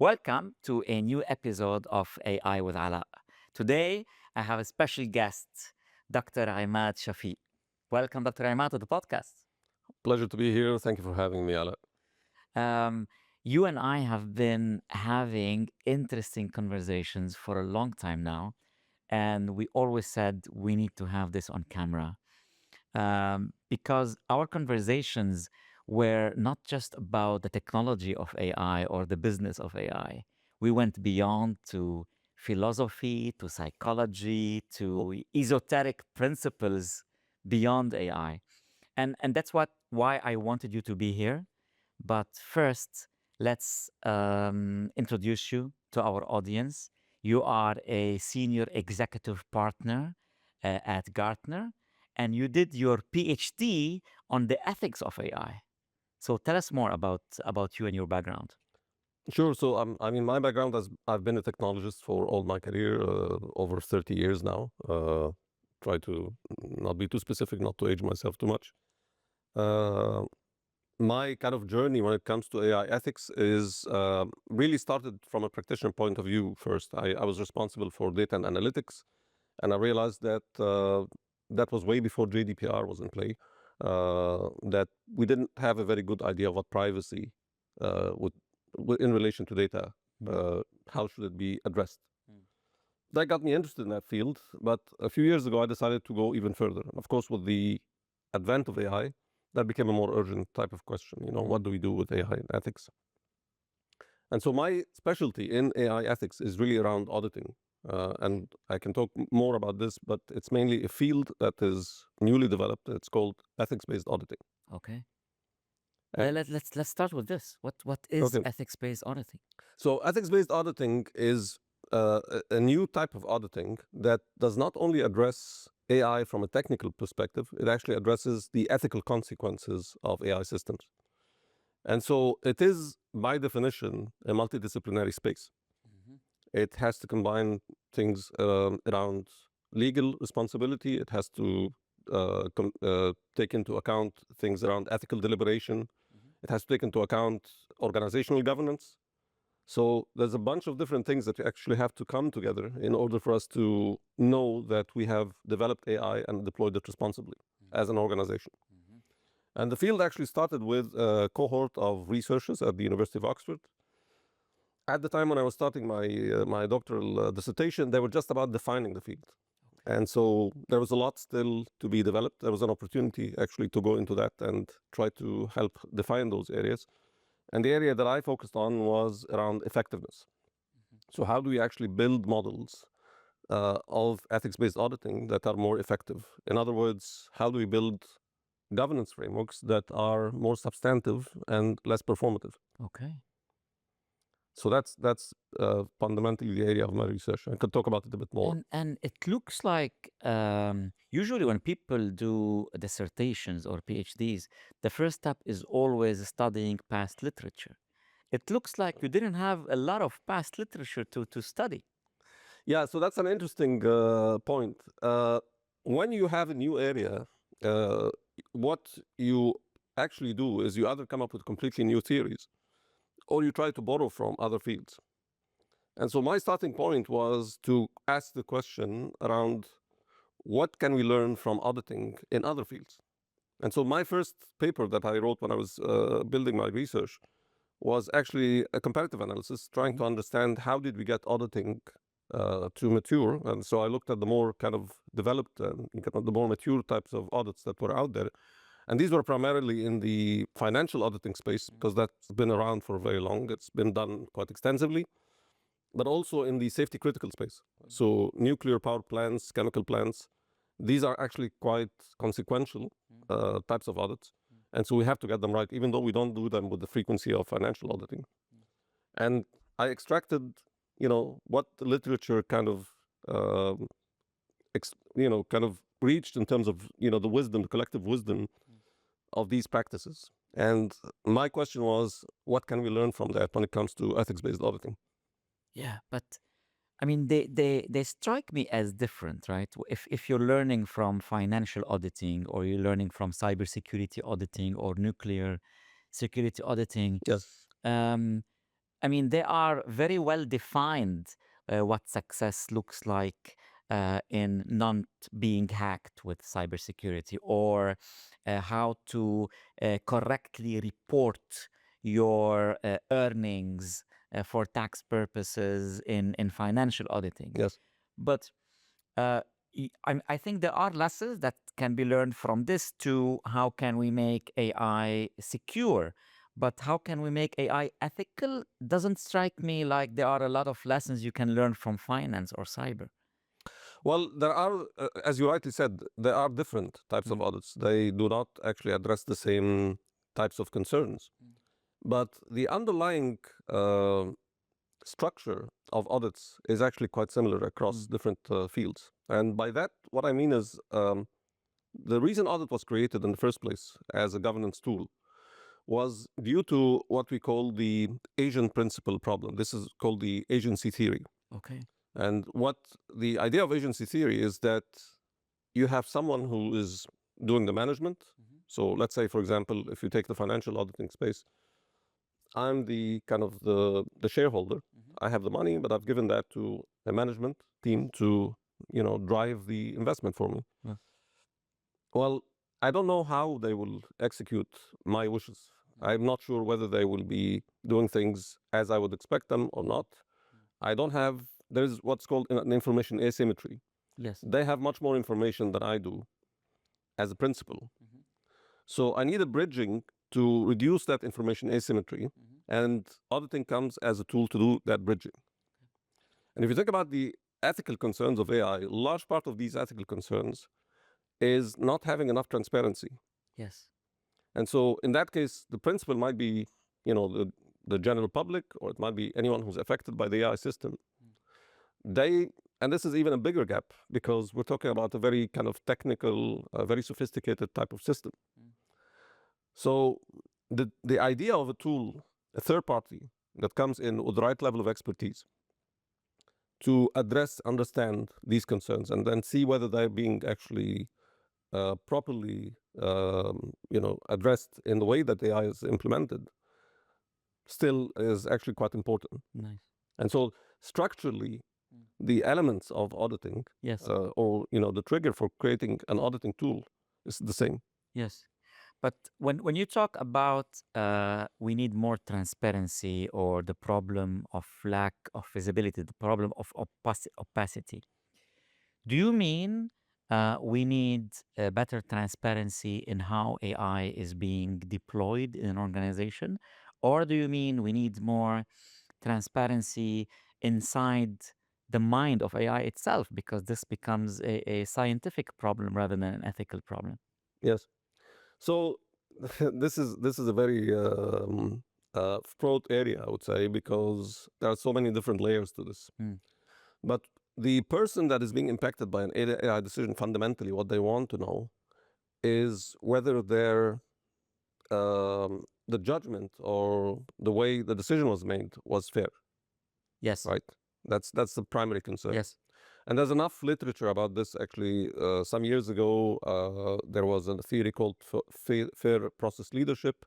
Welcome to a new episode of AI with Alaa. Today, I have a special guest, Dr. Emad Shafik. Welcome, Dr. Emad, to the podcast. Pleasure to be here. Thank you for having me, Alaa. Um, you and I have been having interesting conversations for a long time now, and we always said we need to have this on camera because our conversations were not just about the technology of AI or the business of AI. We went beyond to philosophy, to psychology, to esoteric principles beyond AI. And that's why I wanted you to be here. But first, let's introduce you to our audience. You are a senior executive partner at Gartner, and you did your PhD on the ethics of AI. So tell us more about you and your background. Sure. So, my background is I've been a technologist for all my career, over 30 years now. Try to not be too specific, not to age myself too much. Uh, my kind of journey when it comes to AI ethics is really started from a practitioner point of view first. I was responsible for data and analytics, and I realized that that was way before GDPR was in play, that we didn't have a very good idea of what privacy would in relation to data, how should it be addressed. Mm. That got me interested in that field, but a few years ago I decided to go even further. Of course, with the advent of AI, that became a more urgent type of question. What do we do with AI and ethics? And so my specialty in AI ethics is really around auditing. And I can talk more about this, but it's mainly a field that is newly developed. It's called ethics-based auditing. Okay. Uh, Let's start with this. What is okay. ethics-based auditing? So ethics-based auditing is a new type of auditing that does not only address AI from a technical perspective, it actually addresses the ethical consequences of AI systems. And so it is, by definition, a multidisciplinary space. Mhm. It has to combine things around legal responsibility. It has to take into account things around ethical deliberation. It has to take into account organizational governance. So there's a bunch of different things that actually have to come together in order for us to know that we have developed AI and deployed it responsibly as an organization. Mhm. And the field actually started with a cohort of researchers at the University of Oxford. At the time when I was starting my doctoral dissertation, they were just about defining the field. And so there was a lot still to be developed. There was an opportunity actually to go into that and try to help define those areas. And the area that I focused on was around effectiveness. So how do we actually build models of ethics-based auditing that are more effective? In other words, how do we build governance frameworks that are more substantive and less performative? Okay. So that's fundamentally the area of my research. I could talk about it a bit more. And it looks like usually when people do dissertations or PhDs, the first step is always studying past literature. It looks like you didn't have a lot of past literature to study. Yeah, so that's an interesting point. When you have a new area, uh, what you actually do is you either come up with completely new theories or you try to borrow from other fields. And so my starting point was to ask the question around what can we learn from auditing in other fields? And so my first paper that I wrote when I was building my research was actually a comparative analysis, trying to understand how did we get auditing to mature. And so I looked at the more kind of developed, the more mature types of audits that were out there. And these were primarily in the financial auditing space because that's been around for very long. It's been done quite extensively, but also in the safety critical space. So nuclear power plants, chemical plants, these are actually quite consequential types of audits. And so we have to get them right, even though we don't do them with the frequency of financial auditing. And I extracted, what the literature kind of, kind of reached in terms of, the wisdom, the collective wisdom of these practices. And my question was, what can we learn from that when it comes to ethics-based auditing? Yeah, but I mean, they strike me as different, right? If you're learning from financial auditing or you're learning from cybersecurity auditing or nuclear security auditing, Yes. um, I mean, they are very well defined what success looks like in not being hacked with cybersecurity, or how to correctly report your earnings for tax purposes in financial auditing. Yes. But I think there are lessons that can be learned from this to how can we make AI secure. But how can we make AI ethical? Doesn't strike me like there are a lot of lessons you can learn from finance or cyber. Well, there are, as you rightly said, there are different types of Mm. audits. They do not actually address the same types of concerns. But the underlying structure of audits is actually quite similar across different fields. And by that, what I mean is the reason audit was created in the first place as a governance tool was due to what we call the Asian principle problem. This is called the agency theory. Okay. And what the idea of agency theory is that you have someone who is doing the management. So let's say, for example, if you take the financial auditing space, I'm the kind of the shareholder. I have the money, but I've given that to a management team to, drive the investment for me. Yeah. Well, I don't know how they will execute my wishes. I'm not sure whether they will be doing things as I would expect them or not. I don't have, there's what's called an information asymmetry. Yes. They have much more information than I do as a principal. So I need a bridging to reduce that information asymmetry, and auditing comes as a tool to do that bridging. And if you think about the ethical concerns of AI, a large part of these ethical concerns is not having enough transparency. Yes. And so in that case, the principle might be, the general public, or it might be anyone who's affected by the AI system. And this is even a bigger gap because we're talking about a very kind of technical, very sophisticated type of system. So the idea of a tool, a third party that comes in with the right level of expertise to address, understand these concerns, and then see whether they're being actually properly, addressed in the way that AI is implemented, still is actually quite important. Nice. And so structurally, the elements of auditing, Yes. or the trigger for creating an auditing tool is the same. Yes. But when you talk about we need more transparency, or the problem of lack of visibility, the problem of opacity, do you mean we need better transparency in how AI is being deployed in an organization? Or do you mean we need more transparency inside the mind of AI itself, because this becomes a scientific problem rather than an ethical problem? Yes. So this is a very fraught area, I would say, because there are so many different layers to this. But the person that is being impacted by an AI decision, fundamentally, what they want to know is whether the judgment or the way the decision was made was fair. Yes. Right. That's the primary concern. Yes. And there's enough literature about this. Actually, some years ago, there was a theory called fair process leadership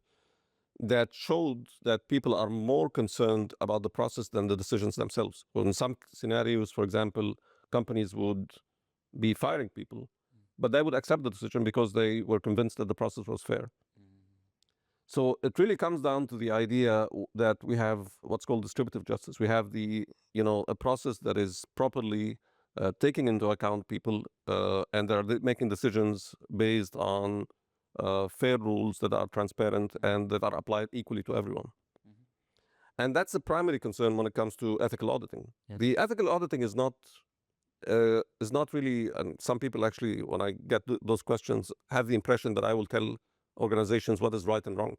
that showed that people are more concerned about the process than the decisions themselves. Well, in some scenarios, for example, companies would be firing people, but they would accept the decision because they were convinced that the process was fair. So it really comes down to the idea that we have what's called distributive justice. We have a process that is properly taking into account people, and they're making decisions based on fair rules that are transparent and that are applied equally to everyone. And that's the primary concern when it comes to ethical auditing. Yes. The ethical auditing is not really, and some people actually, when I get those questions, have the impression that I will tell organizations what is right and wrong.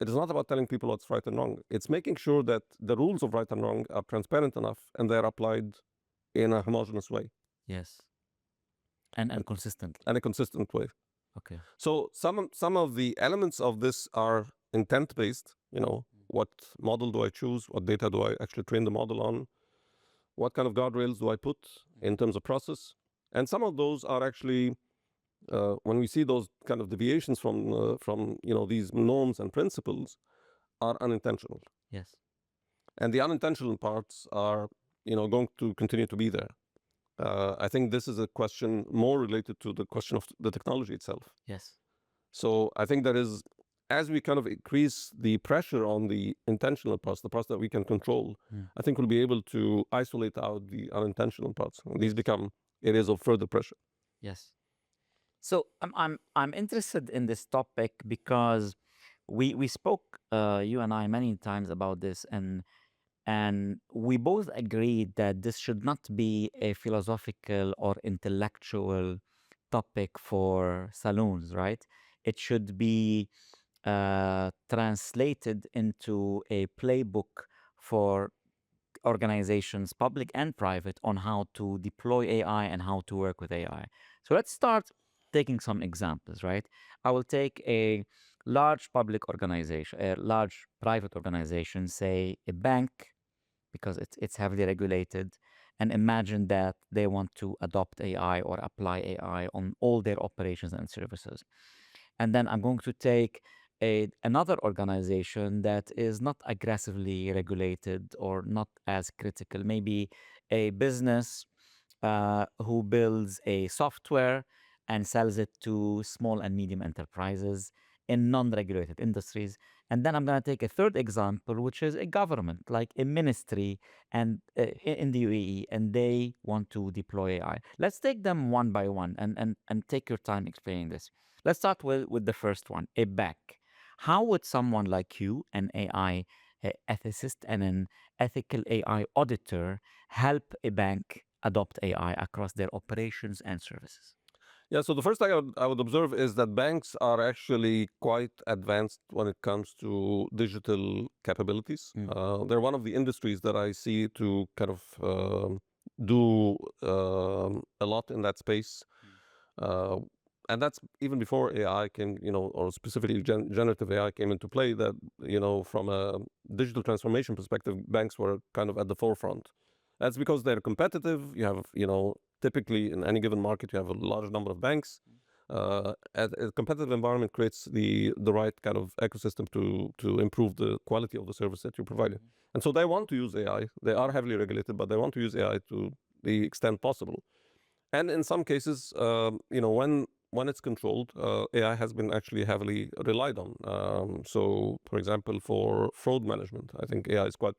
It is not about telling people what's right and wrong. It's making sure that the rules of right and wrong are transparent enough and they're applied in a homogeneous way. Yes. And consistently. And a consistent way. Okay. So some of the elements of this are intent based. What model do I choose? What data do I actually train the model on? What kind of guardrails do I put in terms of process? And some of those are actually, when we see those kind of deviations from these norms and principles, are unintentional. Yes. and the unintentional parts are, going to continue to be there. I think this is a question more related to the question of the technology itself. Yes. So I think there is, as we kind of increase the pressure on the intentional parts, the parts that we can control, I think we'll be able to isolate out the unintentional parts. And these become areas of further pressure. Yes. So I'm interested in this topic because we spoke, you and I, many times about this, and we both agreed that this should not be a philosophical or intellectual topic for saloons, right? It should be translated into a playbook for organizations, public and private, on how to deploy AI and how to work with AI. So let's start taking some examples, right? I will take a large public organization, a large private organization, say a bank, because it's heavily regulated, and imagine that they want to adopt AI or apply AI on all their operations and services. And then I'm going to take another organization that is not aggressively regulated or not as critical, maybe a business who builds a software and sells it to small and medium enterprises in non-regulated industries. And then I'm going to take a third example, which is a government, like a ministry and in the UAE, and they want to deploy AI. Let's take them one by one and take your time explaining this. Let's start with the first one, a bank. How would someone like you, an AI ethicist and an ethical AI auditor, help a bank adopt AI across their operations and services? Yeah, so the first thing I would observe is that banks are actually quite advanced when it comes to digital capabilities. They're one of the industries that I see to kind of do a lot in that space. Uh, and that's even before AI came, or specifically generative AI came into play, that, from a digital transformation perspective, banks were kind of at the forefront. That's because they're competitive. You have, typically in any given market, you have a large number of banks. A competitive environment creates the right kind of ecosystem to improve the quality of the service that you're providing. And so they want to use AI. They are heavily regulated, but they want to use AI to the extent possible. And in some cases, when it's controlled, AI has been actually heavily relied on. So, for example, for fraud management, I think AI is quite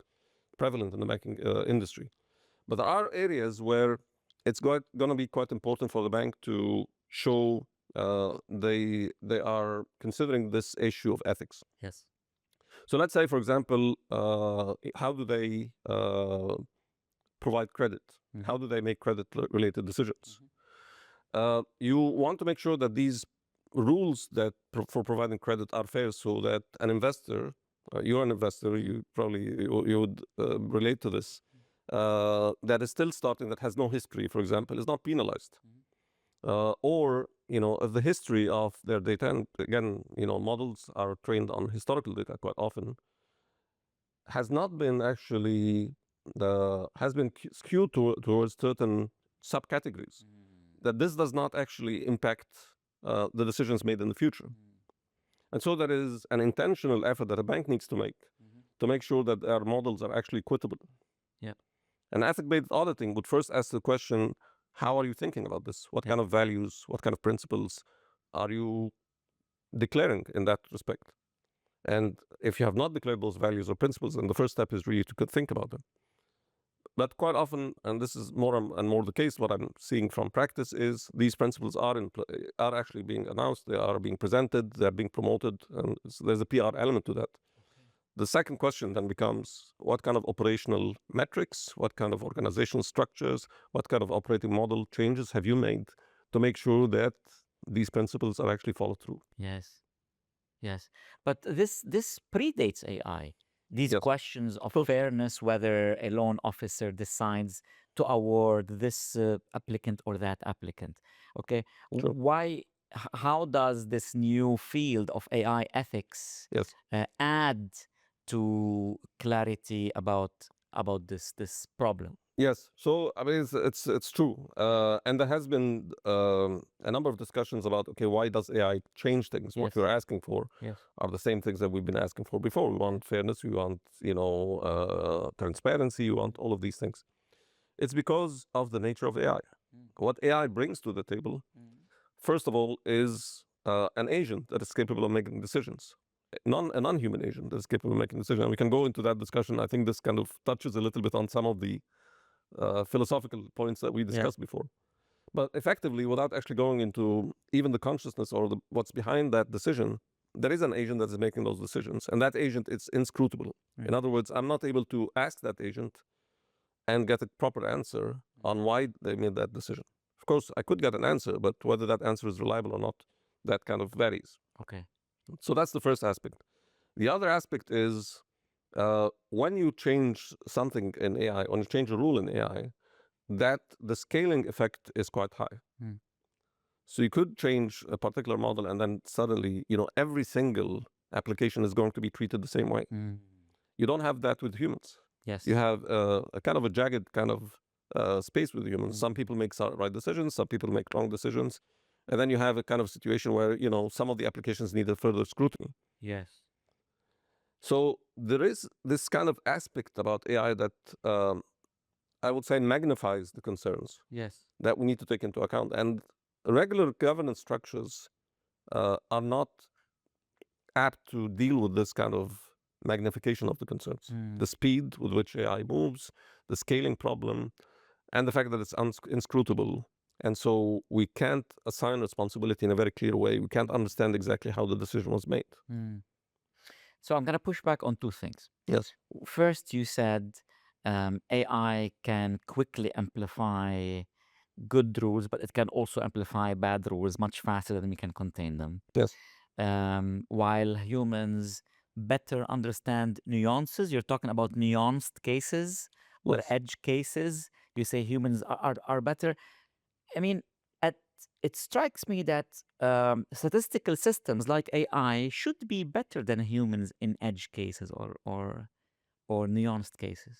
prevalent in the banking industry. But there are areas where it's going to be quite important for the bank to show they are considering this issue of ethics. Yes. So let's say, for example, how do they provide credit? How do they make credit-related decisions? You want to make sure that these rules that for providing credit are fair, so that an investor, you're an investor, you would relate to this, that is still starting, that has no history, for example, is not penalized. Or, if the history of their data, and again, models are trained on historical data quite often, has not been actually, has been skewed towards certain subcategories, that this does not actually impact the decisions made in the future. And so there is an intentional effort that a bank needs to make sure that their models are actually equitable. Yeah. And ethic-based auditing would first ask the question, how are you thinking about this? What kind of values, what kind of principles are you declaring in that respect? And if you have not declared those values or principles, then the first step is really to think about them. But quite often, and this is more and more the case, what I'm seeing from practice is these principles are actually being announced, they are being presented, they're being promoted, and there's a PR element to that. The second question then becomes, what kind of operational metrics, what kind of organizational structures, what kind of operating model changes have you made to make sure that these principles are actually followed through? Yes. Yes. But this predates AI. These Yes. questions of fairness, whether a loan officer decides to award this applicant or that applicant. Okay. Sure. Why? How does this new field of AI ethics Yes. add to clarity about this problem? Yes. So I mean, it's true, and there has been a number of discussions about, okay, why does AI change things? What Yes. we're asking for Yes. are the same things that we've been asking for before. We want fairness, we want transparency, we want all of these things. It's because of the nature of AI. Mm. What AI brings to the table, Mm. first of all, is an agent that is capable of making decisions. A non-human agent that is capable of making decisions. And we can go into that discussion. I think this kind of touches a little bit on some of the philosophical points that we Yeah. discussed before. But effectively, without actually going into even the consciousness or what's behind that decision, there is an agent that is making those decisions, and that agent is inscrutable. In Mm. other words, I'm not able to ask that agent and get a proper answer on why they made that decision. Of course, I could get an answer, but whether that answer is reliable or not, that kind of varies. Okay. So that's the first aspect. The other aspect is when you change something in AI, when you change a rule in AI, that the scaling effect is quite high. Mm. So you could change a particular model and then suddenly, every single application is going to be treated the same way. Mm. You don't have that with humans. Yes. You have a kind of a jagged kind of space with humans. Mm. Some people make right decisions, some people make wrong decisions. And then you have a kind of situation where, some of the applications need a further scrutiny. Yes. So there is this kind of aspect about AI that I would say magnifies the concerns Yes. that we need to take into account. And regular governance structures are not apt to deal with this kind of magnification of the concerns. Mm. The speed with which AI moves, the scaling problem, and the fact that it's inscrutable. And so we can't assign responsibility in a very clear way. We can't understand exactly how the decision was made. Mm. So I'm going to push back on two things. Yes. First, you said AI can quickly amplify good rules, but it can also amplify bad rules much faster than we can contain them. Yes. While humans better understand nuances, you're talking about nuanced cases or Yes. edge cases. You say humans are better. I mean, at, it strikes me that statistical systems like AI should be better than humans in edge cases or nuanced cases.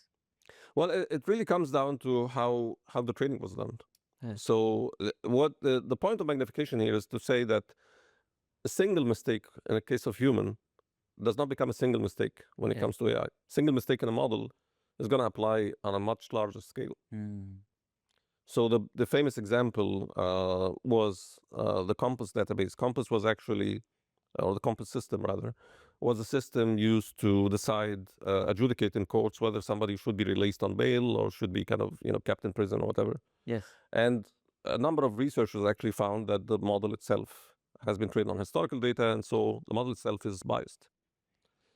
Well, it really comes down to how the training was done. Yes. So what the point of magnification here is to say that a single mistake in a case of human does not become a single mistake when it Yes. comes to AI. Single mistake in a model is going to apply on a much larger scale. Mm. So the famous example was the Compass database. Compass was actually, or the Compass system rather, was a system used to decide, adjudicate in courts whether somebody should be released on bail or should be kind of kept in prison or whatever. Yes. And a number of researchers actually found that the model itself has been trained on historical data, and so the model itself is biased.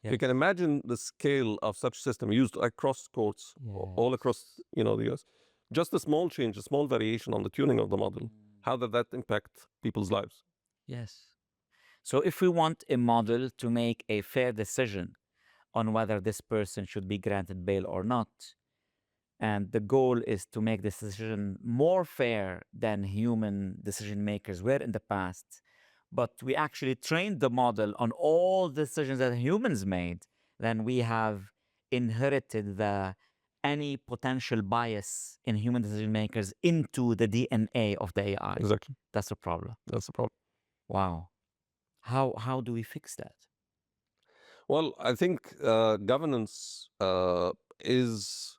If you Yes. can imagine the scale of such system used across courts, all across the US, just a small change, a small variation on the tuning of the model, how did that impact people's lives? Yes. So if we want a model to make a fair decision on whether this person should be granted bail or not, and the goal is to make this decision more fair than human decision makers were in the past, but we actually trained the model on all decisions that humans made, then we have inherited any potential bias in human decision makers into the DNA of the AI. Exactly. That's a problem. That's the problem. Wow. How do we fix that? Well, I think governance is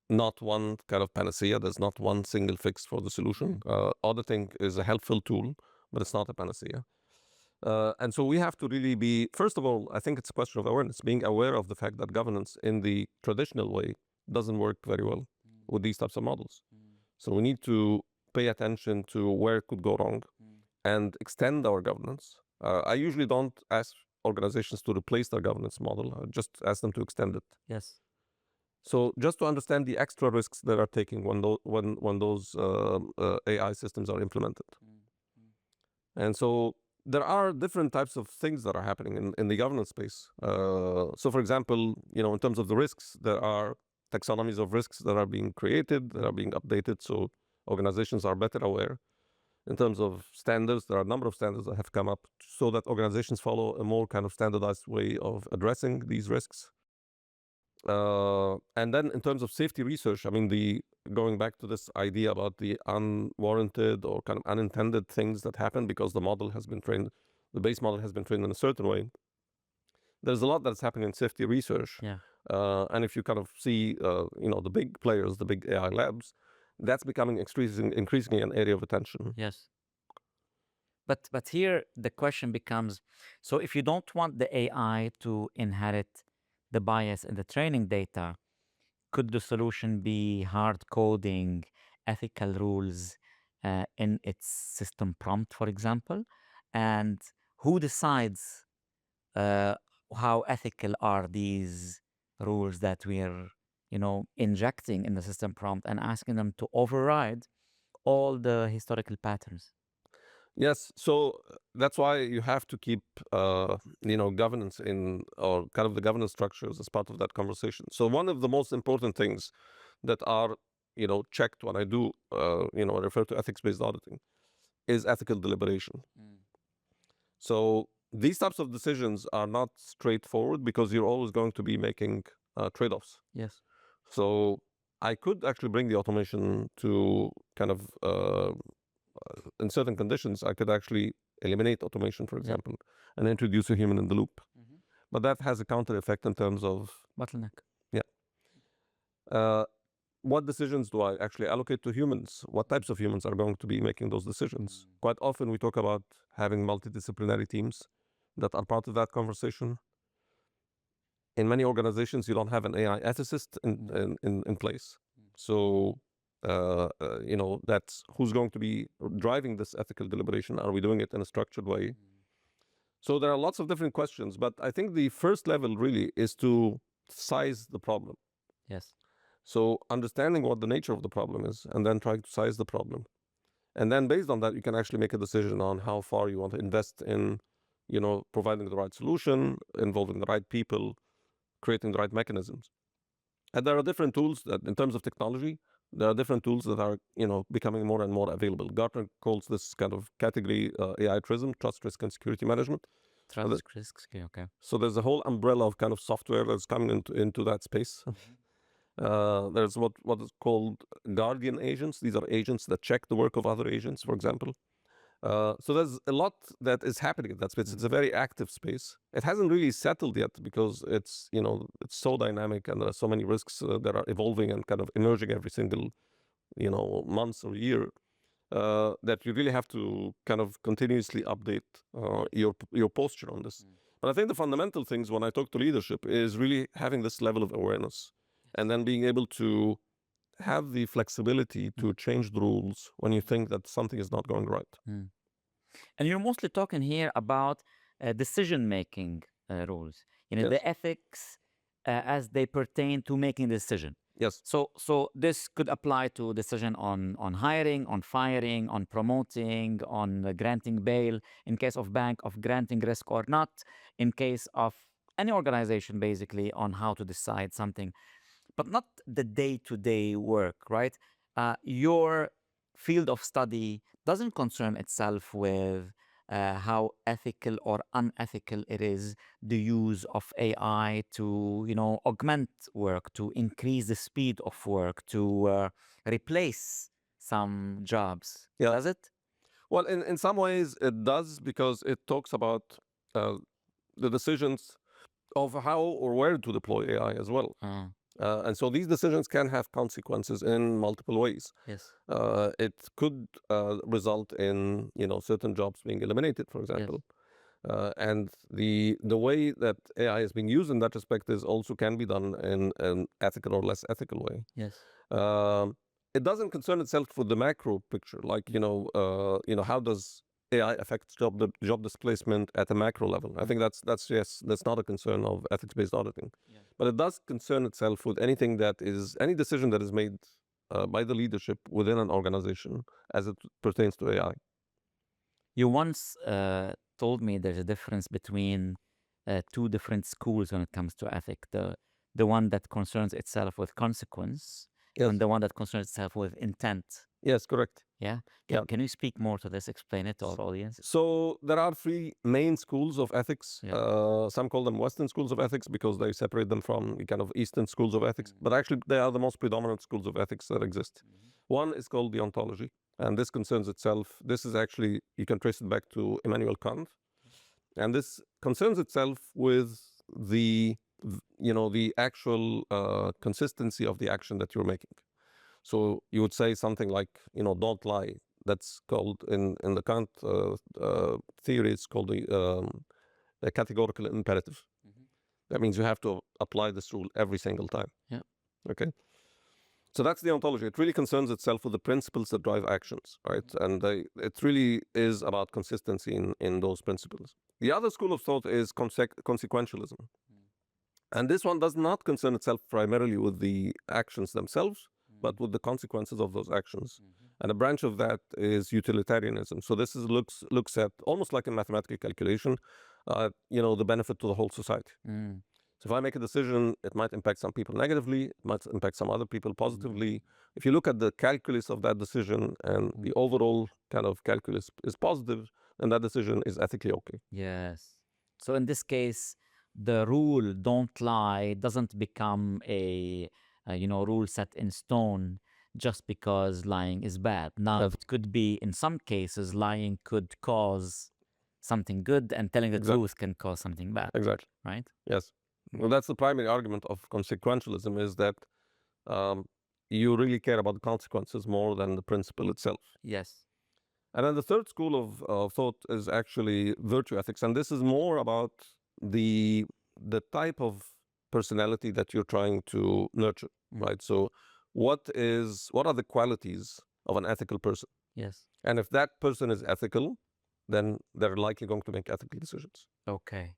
not one kind of panacea. There's not one single fix for the solution. Auditing is a helpful tool, but it's not a panacea. And so we have to really be, first of all, I think it's a question of awareness, being aware of the fact that governance in the traditional way doesn't work very well with these types of models. So we need to pay attention to where it could go wrong and extend our governance. I usually don't ask organizations to replace their governance model. I just ask them to extend it. Yes. So just to understand the extra risks that are taking when those AI systems are implemented. And so there are different types of things that are happening in the governance space. So for example, in terms of the risks, there are taxonomies of risks that are being created, that are being updated, so organizations are better aware. In terms of standards, there are a number of standards that have come up so that organizations follow a more kind of standardized way of addressing these risks. And then in terms of safety research, I mean, the going back to this idea about the unwarranted or kind of unintended things that happen because the model has been trained, the base model has been trained in a certain way. There's a lot that's happening in safety research. Yeah. And if you kind of see, the big players, the big AI labs, that's becoming increasingly an area of attention. Yes. But here the question becomes, so if you don't want the AI to inherit the bias in the training data, could the solution be hard coding ethical rules in its system prompt, for example? And who decides uh, how ethical are these rules that we're, injecting in the system prompt and asking them to override all the historical patterns? Yes, so that's why you have to keep, governance in, or kind of the governance structures as part of that conversation. So one of the most important things that are, checked when I do, refer to ethics-based auditing is ethical deliberation. So these types of decisions are not straightforward because you're always going to be making trade-offs. Yes. So I could actually bring the automation to kind of, in certain conditions, I could actually eliminate automation, for example, and introduce a human in the loop. But that has a counter effect in terms of, Bottleneck. what decisions do I actually allocate to humans? What types of humans are going to be making those decisions? Quite often we talk about having multidisciplinary teams that are part of that conversation. In many organizations, you don't have an AI ethicist in place. So, that's who's going to be driving this ethical deliberation. Are we doing it in a structured way? So there are lots of different questions, but I think the first level really is to size the problem. Yes. So understanding what the nature of the problem is, and then trying to size the problem. And then based on that, you can actually make a decision on how far you want to invest in, providing the right solution, involving the right people, creating the right mechanisms. And there are different tools that, in terms of technology, there are different tools that are, becoming more and more available. Gartner calls this kind of category AI TRISM, trust, risk, and security management. Trust risks. Okay. So there's a whole umbrella of kind of software that's coming into that space. There's what is called guardian agents. These are agents that check the work of other agents, for example. So there's a lot that is happening in that space. It's a very active space. It hasn't really settled yet because it's so dynamic and there are so many risks that are evolving and kind of emerging every single month or year, that you really have to kind of continuously update your posture on this. But I think the fundamental things when I talk to leadership is really having this level of awareness and then being able to have the flexibility to change the rules when you think that something is not going right. And you're mostly talking here about decision-making rules. Yes. The ethics as they pertain to making the decision. Yes. So this could apply to decision on hiring, on firing, on promoting, on granting bail, in case of bank, of granting risk or not, in case of any organization, basically, on how to decide something, but not the day-to-day work, right? Your field of study doesn't concern itself with how ethical or unethical it is the use of AI to, augment work, to increase the speed of work, to replace some jobs. Yeah. Does it? Well, in some ways it does, because it talks about the decisions of how or where to deploy AI as well. And so these decisions can have consequences in multiple ways. Yes. It could result in certain jobs being eliminated, for example. And the way that AI is being used in that respect is also can be done in an ethical or less ethical way. Yes. It doesn't concern itself with the macro picture, like how does AI affect job displacement at a macro level. I think that's not a concern of ethics-based auditing, but it does concern itself with anything that is any decision that is made by the leadership within an organization as it pertains to AI. You once told me there's a difference between two different schools when it comes to ethic. The one that concerns itself with consequence, Yes. and the one that concerns itself with intent. Yes, correct. Yeah. Yeah. Can you speak more to this? Explain it to our audience. So there are three main schools of ethics. Yeah. Some call them Western schools of ethics because they separate them from kind of Eastern schools of ethics. But actually, they are the most predominant schools of ethics that exist. One is called deontology, and this concerns itself. This is actually, you can trace it back to Immanuel Kant, and this concerns itself with the the actual consistency of the action that you're making. So you would say something like, don't lie. That's called in the Kant theory. It's called the categorical imperative. That means you have to apply this rule every single time. Yeah. Okay. So that's the ontology. It really concerns itself with the principles that drive actions, right? And it really is about consistency in those principles. The other school of thought is consequentialism. And this one does not concern itself primarily with the actions themselves, but with the consequences of those actions. And a branch of that is utilitarianism. So this looks at almost like a mathematical calculation, the benefit to the whole society. So if I make a decision, it might impact some people negatively, it might impact some other people positively. If you look at the calculus of that decision and the overall kind of calculus is positive, then that decision is ethically okay. Yes. So in this case, the rule "don't lie" doesn't become a rule set in stone just because lying is bad. Now, Yes. it could be, in some cases, lying could cause something good, and telling the Exactly. truth can cause something bad. Exactly. Right? Yes. Well, that's the primary argument of consequentialism, is that you really care about the consequences more than the principle itself. Yes. And then the third school of thought is actually virtue ethics, and this is more about the type of personality that you're trying to nurture, right? So, what are the qualities of an ethical person? Yes. And if that person is ethical, then they're likely going to make ethical decisions. Okay.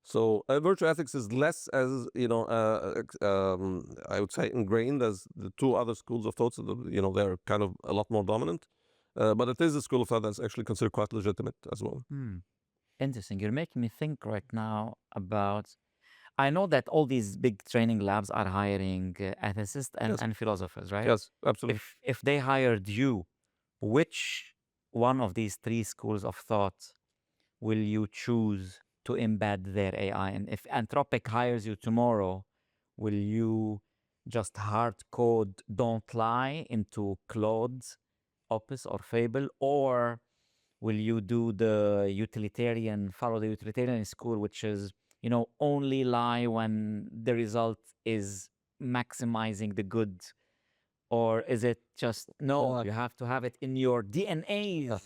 So virtue ethics is less as I would say ingrained as the two other schools of thought. So they're kind of a lot more dominant, but it is a school of thought that's actually considered quite legitimate as well. Interesting. You're making me think right now about. I know that all these big training labs are hiring ethicists Yes. and philosophers, right? Yes, absolutely. If they hired you, which one of these three schools of thought will you choose to embed their AI? And if Anthropic hires you tomorrow, will you just hard code "don't lie" into Claude, Opus, or Fable, or will you do follow the utilitarian school, which is only lie when the result is maximizing the good? Or is it just, no, you have to have it in your DNA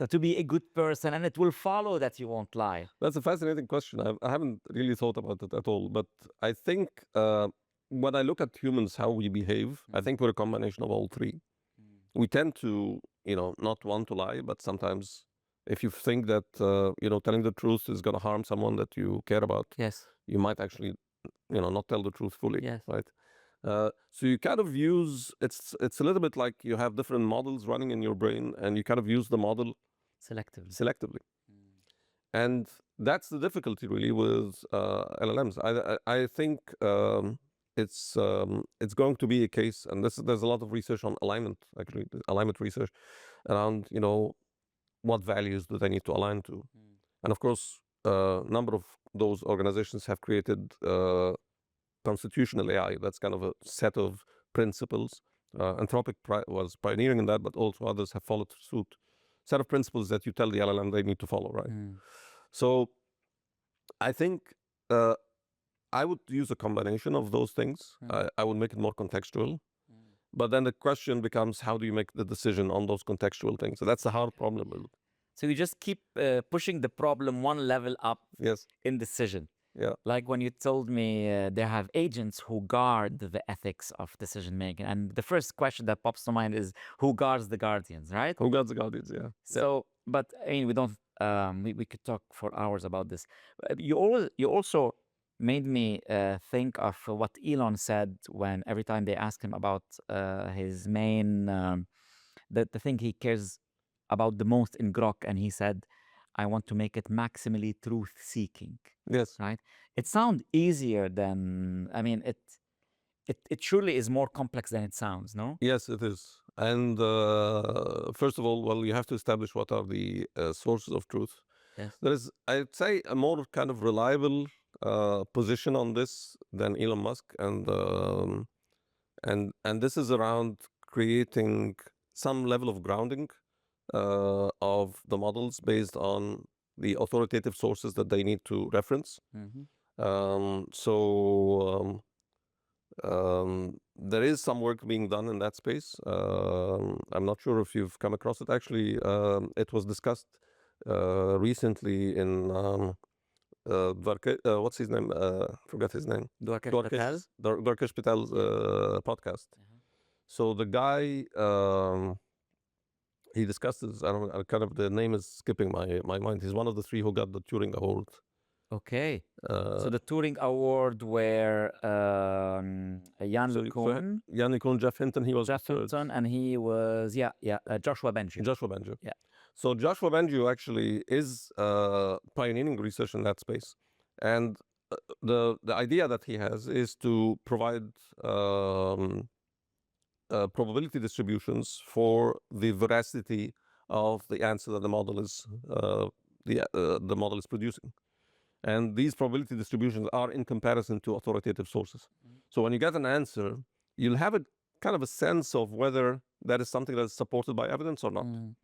to be a good person, and it will follow that you won't lie? That's a fascinating question. I haven't really thought about it at all, but I think when I look at humans, how we behave, I think we're a combination of all three. We tend to, not want to lie, but sometimes if you think that, telling the truth is going to harm someone that you care about, Yes. you might actually, not tell the truth fully, Yes. right? So you kind of use, it's a little bit like you have different models running in your brain, and you kind of use the model selectively. And that's the difficulty really with LLMs. I think it's going to be a case, and there's a lot of research on alignment, actually, alignment research around what values do they need to align to, and of course, a number of those organizations have created constitutional AI. That's kind of a set of principles. Anthropic was pioneering in that, but also others have followed suit. Set of principles that you tell the LLM they need to follow, right? So I think I would use a combination of those things. I would make it more contextual. But then the question becomes, how do you make the decision on those contextual things? So that's a hard problem. So you just keep pushing the problem one level up. Yes. In decision. Yeah. Like when you told me they have agents who guard the ethics of decision making, and the first question that pops to mind is, who guards the guardians, right? Who guards the guardians? Yeah. So, but I mean, we don't. We could talk for hours about this. You also made me think of what Elon said when every time they asked him about his main the thing he cares about the most in Grok, and he said, "I want to make it maximally truth seeking." Yes. Right? It sounds easier than, I mean, it surely is more complex than it sounds, no? Yes, it is. And first of all, well, you have to establish what are the sources of truth. Yes. There is, I'd say, a more kind of reliable position on this than Elon Musk, and this is around creating some level of grounding of the models based on the authoritative sources that they need to reference. Mm-hmm. So there is some work being done in that space. I'm not sure if you've come across it. Actually, it was discussed recently in what's his name? Forgot his name. Dwarkesh Patel. Dwarkesh Patel's podcast. Uh-huh. So the guy, he discusses, I don't know, kind of the name is skipping my mind. He's one of the three who got the Turing Award. Okay. Uh, So the Turing Award where Jan so LeCun, Jan LeCun, Jeff Hinton, he was Jeff the third. Hinton, and he was Joshua Bengio. Joshua Bengio. Yeah. So Joshua Bengio actually is pioneering research in that space, and the idea that he has is to provide probability distributions for the veracity of the answer that the model is the model is producing. And these probability distributions are in comparison to authoritative sources. So when you get an answer, you'll have a kind of a sense of whether that is something that is supported by evidence or not. And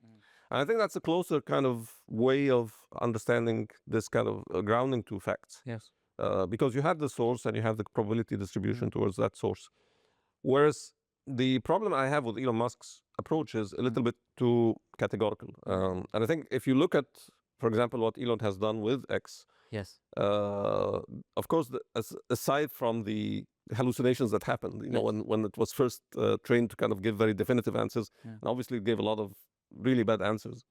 I think that's a closer kind of way of understanding this kind of grounding to facts. Yes. Because you have the source and you have the probability distribution towards that source. Whereas the problem I have with Elon Musk's approach is a little bit too categorical. And I think if you look at, for example, what Elon has done with X, Yes. of course, aside from the hallucinations that happened, you know, when it was first trained to kind of give very definitive answers, and obviously it gave a lot of really bad answers.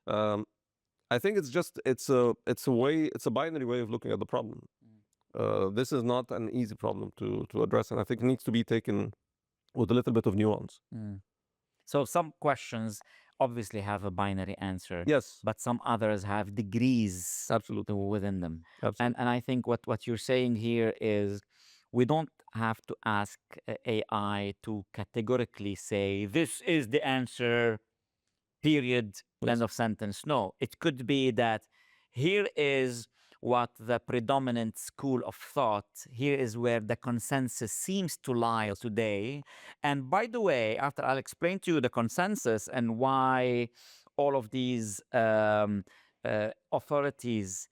I think it's just it's a binary way of looking at the problem. This is not an easy problem to address, and I think it needs to be taken with a little bit of nuance. So some questions obviously have a binary answer. Yes, but some others have degrees absolutely. within them. Absolutely. And I think what you're saying here is we don't have to ask AI to categorically say this is the answer, period, end of sentence. No, it could be that here is what the predominant school of thought, here is where the consensus seems to lie today. And by the way, after I'll explain to you the consensus and why all of these authorities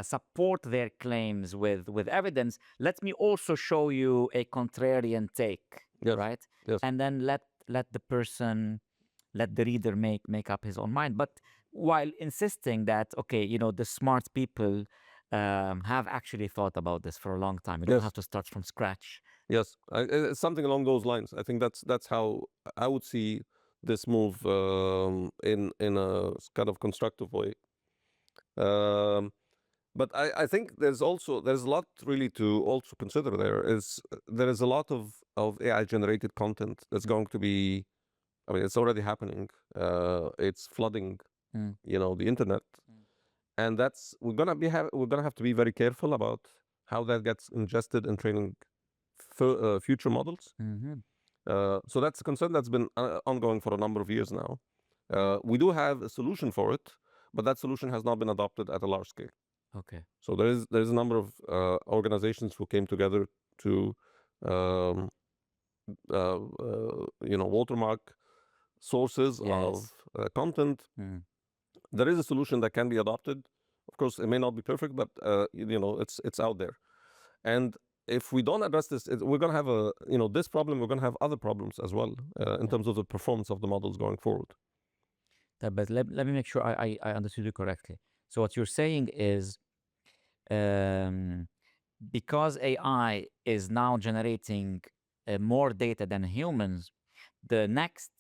support their claims with evidence, let me also show you a contrarian take, right? Yes. And then let the person, let the reader make up his own mind. But while insisting that, okay, you know, the smart people have actually thought about this for a long time. You don't have to start from scratch. Yes, something along those lines. I think that's how I would see this move in a kind of constructive way. But I think there's a lot really to also consider. There is a lot of AI generated content that's going to be, I mean, it's already happening. It's flooding, you know, the internet, and that's we're gonna have to be very careful about how that gets ingested in training future models. So that's a concern that's been ongoing for a number of years now. We do have a solution for it, but that solution has not been adopted at a large scale. Okay. So there's a number of organizations who came together to you know, watermark sources of content. There is a solution that can be adopted. Of course, it may not be perfect, but you know, it's out there. And if we don't address this, we're going to have this problem. We're going to have other problems as well in terms of the performance of the models going forward. But let me make sure I understood you correctly. So what you're saying is, because AI is now generating more data than humans, the next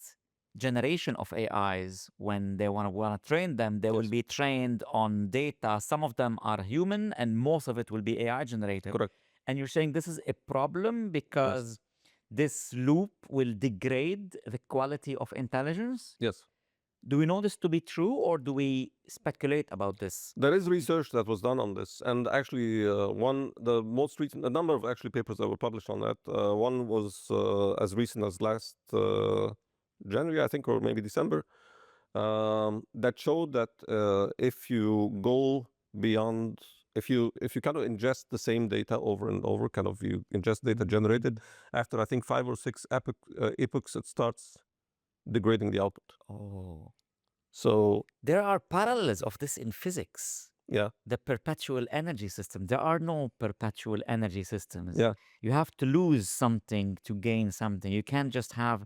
generation of AIs, when they want to train them, they will be trained on data. Some of them are human, and most of it will be AI generated. Correct. And you're saying this is a problem because this loop will degrade the quality of intelligence? Yes. Do we know this to be true, or do we speculate about this? There is research that was done on this, and actually, the most recent, a number of actually papers that were published on that. One was as recent as last January, I think, or maybe December, that showed that if you go beyond, if you kind of ingest the same data over and over, kind of you ingest data generated, after I think 5 or 6 epochs, it starts degrading the output. Oh. So There are parallels of this in physics. yeah, The perpetual energy system. There are no perpetual energy systems. yeah, You have to lose something to gain something. You can't just have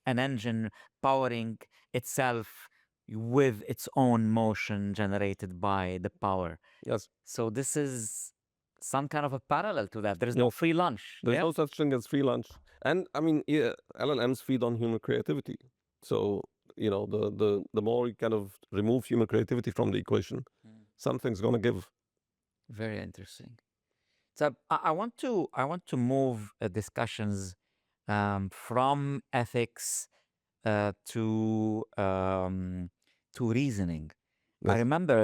an engine powering itself with its own motion generated by the power. yes, So this is some kind of a parallel to that. There is no yes. free lunch. There's Yeah. no such thing as free lunch. And I mean, yeah, LLMs feed on human creativity. So, the more you kind of remove human creativity from the equation, something's gonna give. Very interesting. So I want to move discussions from ethics to reasoning. I Yes, remember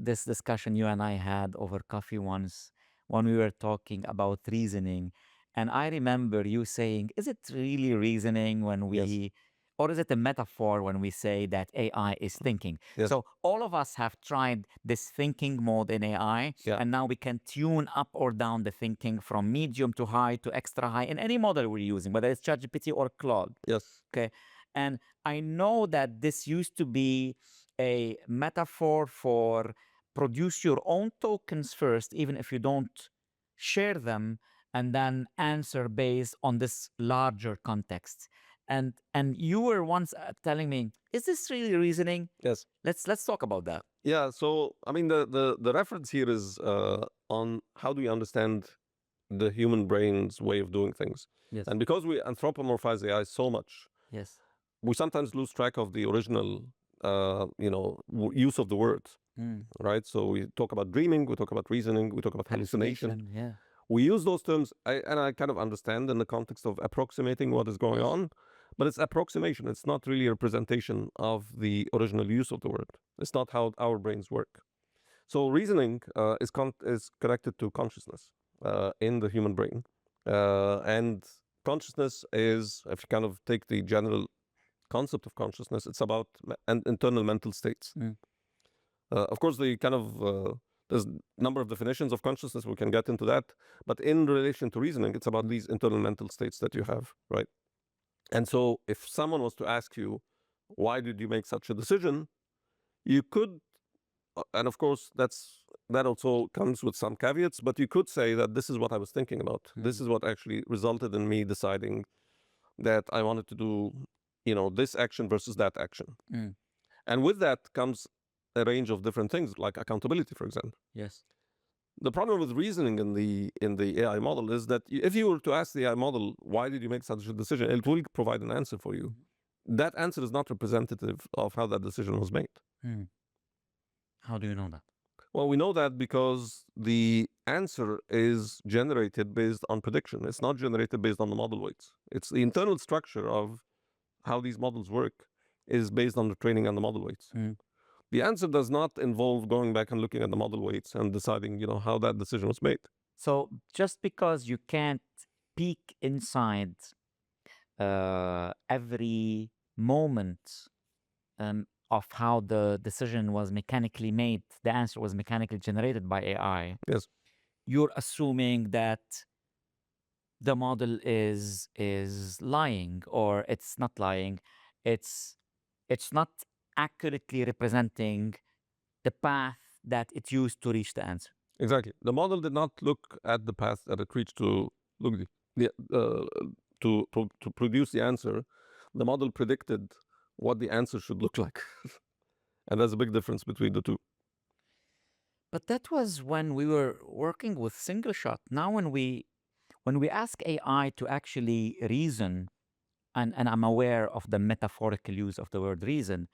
this discussion you and I had over coffee once when we were talking about reasoning, and I remember you saying, "Is it really reasoning when yes, we?" Or is it a metaphor when we say that AI is thinking? yes, So all of us have tried this thinking mode in AI, yeah, and now we can tune up or down the thinking from medium to high to extra high in any model we're using, whether it's ChatGPT or Claude. yes, Okay. And I know that this used to be a metaphor for produce your own tokens first, even if you don't share them, and then answer based on this larger context. And you were once telling me, is this really reasoning? yes. Let's talk about that. Yeah, so I mean, the reference here is on how do we understand the human brain's way of doing things. Yes. And because we anthropomorphize AI so much, Yes. we sometimes lose track of the original, use of the word, Mm. right? So we talk about dreaming, we talk about reasoning, we talk about hallucination. Hallucination. Yeah. We use those terms, and I kind of understand in the context of approximating what is going Yes. on, but it's approximation. It's not really a representation of the original use of the word. It's not how our brains work. So reasoning is connected to consciousness in the human brain, and consciousness is, if you kind of take the general concept of consciousness, it's about internal mental states. Mm. Of course, there's a number of definitions of consciousness. We can get into that, but in relation to reasoning, it's about these internal mental states that you have, right? And so, if someone was to ask you, why did you make such a decision? You could, and of course, that also comes with some caveats, but you could say that this is what I was thinking about. This is what actually resulted in me deciding that I wanted to do, this action versus that action. Mm. And with that comes a range of different things, like accountability, for example. Yes. The problem with reasoning in the AI model is that if you were to ask the AI model, why did you make such a decision, it will provide an answer for you. That answer is not representative of how that decision was made. Mm. How do you know that? Well, we know that because the answer is generated based on prediction. It's not generated based on the model weights. It's the internal structure of how these models work is based on the training and the model weights. Mm. The answer does not involve going back and looking at the model weights and deciding, how that decision was made. So just because you can't peek inside every moment of how the decision was mechanically made, the answer was mechanically generated by AI, Yes, you're assuming that the model is lying, or it's not lying. It's not accurately representing the path that it used to reach the answer. exactly. The model did not look at the path that it reached to look the to produce the answer. The model predicted what the answer should look like, and there's a big difference between the two. But that was when we were working with single shot. Now when we ask AI to actually reason, and I'm aware of the metaphorical use of the word reason,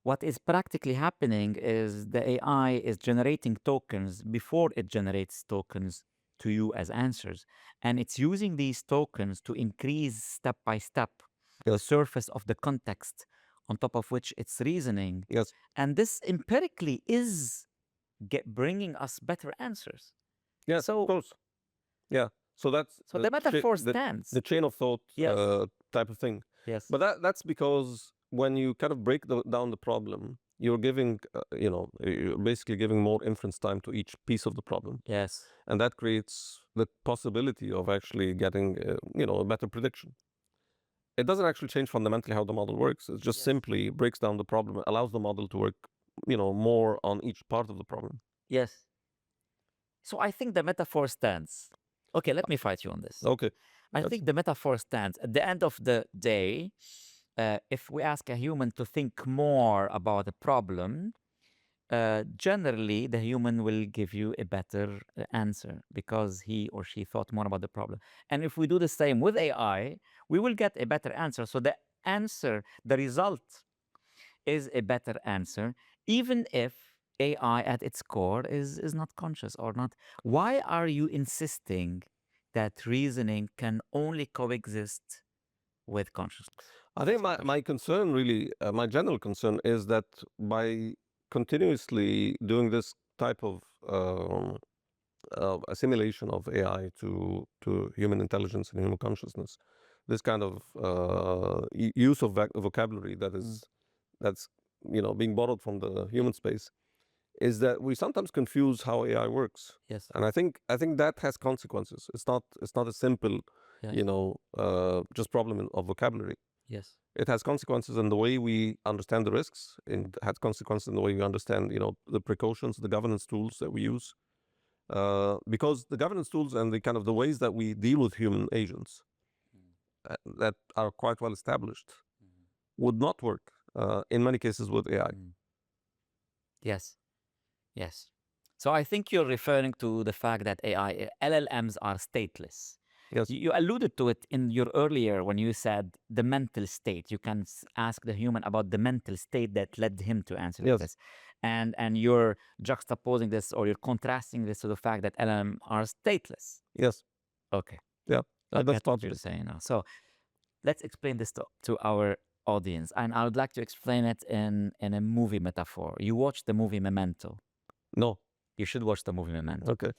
what is practically happening is the AI is generating tokens before it generates tokens to you as answers. And it's using these tokens to increase step by step the Yes, surface of the context on top of which it's reasoning. yes, And this empirically is bringing us better answers. yes, of So, course. Yeah. So that's so the metaphor the stands. chain of thought Yes. type of thing. Yes. But that's because when you kind of break down the problem, you're giving, you're basically giving more inference time to each piece of the problem. Yes. And that creates the possibility of actually getting, a better prediction. It doesn't actually change fundamentally how the model works. It just Yes. simply breaks down the problem, allows the model to work, more on each part of the problem. Yes. So I think the metaphor stands. Okay, let me fight you on this. Okay. I That's, think the metaphor stands. At the end of the day, if we ask a human to think more about a problem, generally the human will give you a better answer because he or she thought more about the problem. And if we do the same with AI, we will get a better answer. So the answer, the result is a better answer, even if AI at its core is not conscious or not. Why are you insisting that reasoning can only coexist with consciousness? I think That's my question. my concern really, my general concern is that by continuously doing this type of assimilation of AI to human intelligence and human consciousness, this kind of use of vocabulary that Mm. is that's being borrowed from the human space, is that we sometimes confuse how AI works, Yes. and I think that has consequences. It's not a simple, Yes. just problem of vocabulary. Yes. It has consequences in the way we understand the risks. It has consequences in the way we understand, the precautions, the governance tools that we use. Because the governance tools and the kind of the ways that we deal with human agents that are quite well established would not work in many cases with AI. Mm. Yes. Yes. So I think you're referring to the fact that AI, LLMs are stateless. Yes. You alluded to it in your earlier when you said the mental state. You can ask the human about the mental state that led him to answer Yes. this. And you're juxtaposing this or you're contrasting this to the fact that LLM are stateless. Yes. Okay. Yeah. I That's get part what of you're it. saying now. So let's explain this to our audience. And I would like to explain it in a movie metaphor. You watched the movie Memento. No. You should watch the movie Memento. Okay.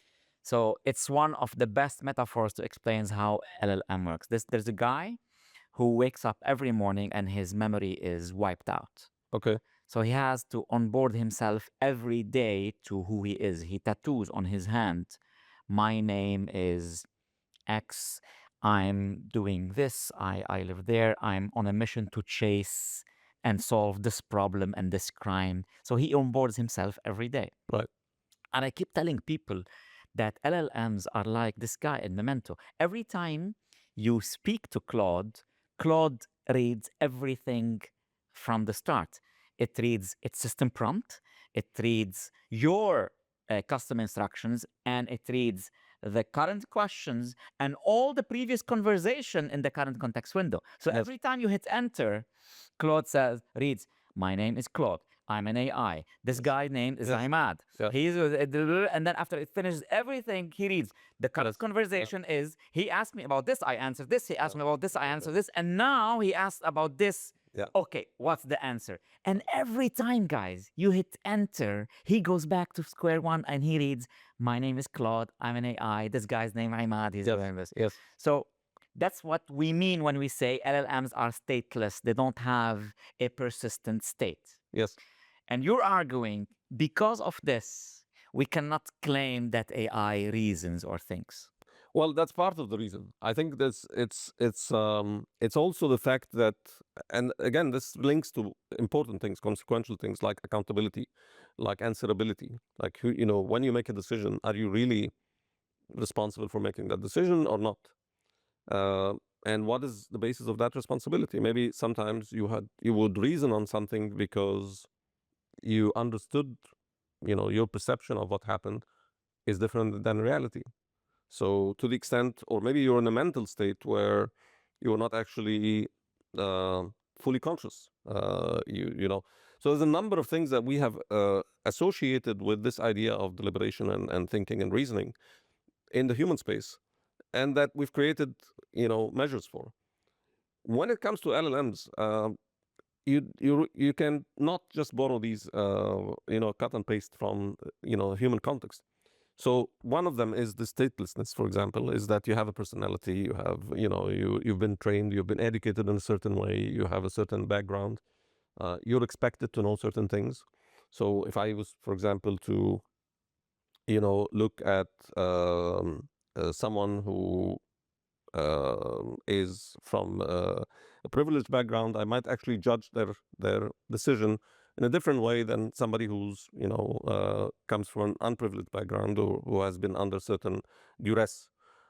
So it's one of the best metaphors to explain how LLM works. There's a guy who wakes up every morning and his memory is wiped out. Okay. So he has to onboard himself every day to who he is. He tattoos on his hand, my name is X, I'm doing this, I live there, I'm on a mission to chase and solve this problem and this crime. So he onboards himself every day. Right. And I keep telling people that LLMs are like this guy in Memento. Every time you speak to Claude, Claude reads everything from the start. It reads its system prompt, it reads your custom instructions, and it reads the current questions and all the previous conversation in the current context window. So Yes. every time you hit enter, Claude reads, my name is Claude. I'm an AI. This Yes. guy's name is Yes. Imad. Yeah. He's and then after it finishes everything, he reads the current Yes. conversation is he asked me about this, I answered this. He asked Yeah. me about this, I Okay. answered this, and now he asked about this. Yeah. Okay, what's the answer? And every time, guys, you hit enter, he goes back to square one and he reads, my name is Claude. I'm an AI. This guy's name Imad. He's Yes. doing this. Yes. So that's what we mean when we say LLMs are stateless. They don't have a persistent state. Yes. And you're arguing because of this, we cannot claim that AI reasons or thinks. Well, that's part of the reason. I think it's also the fact that, and again, this links to important things, consequential things like accountability, like answerability. Like when you make a decision, are you really responsible for making that decision or not? And what is the basis of that responsibility? Maybe sometimes you would reason on something because you understood, your perception of what happened is different than reality. So to the extent, or maybe you're in a mental state where you're not actually fully conscious. So there's a number of things that we have associated with this idea of deliberation and thinking and reasoning in the human space, and that we've created, measures for. When it comes to LLMs, you can not just borrow these, cut and paste from, human context. So one of them is the statelessness, for example, is that you have a personality, you have, you've been trained, you've been educated in a certain way, you have a certain background, you're expected to know certain things. So if I was, for example, to, look at someone who is from a privileged background, I might actually judge their decision in a different way than somebody who's comes from an unprivileged background or who has been under certain duress.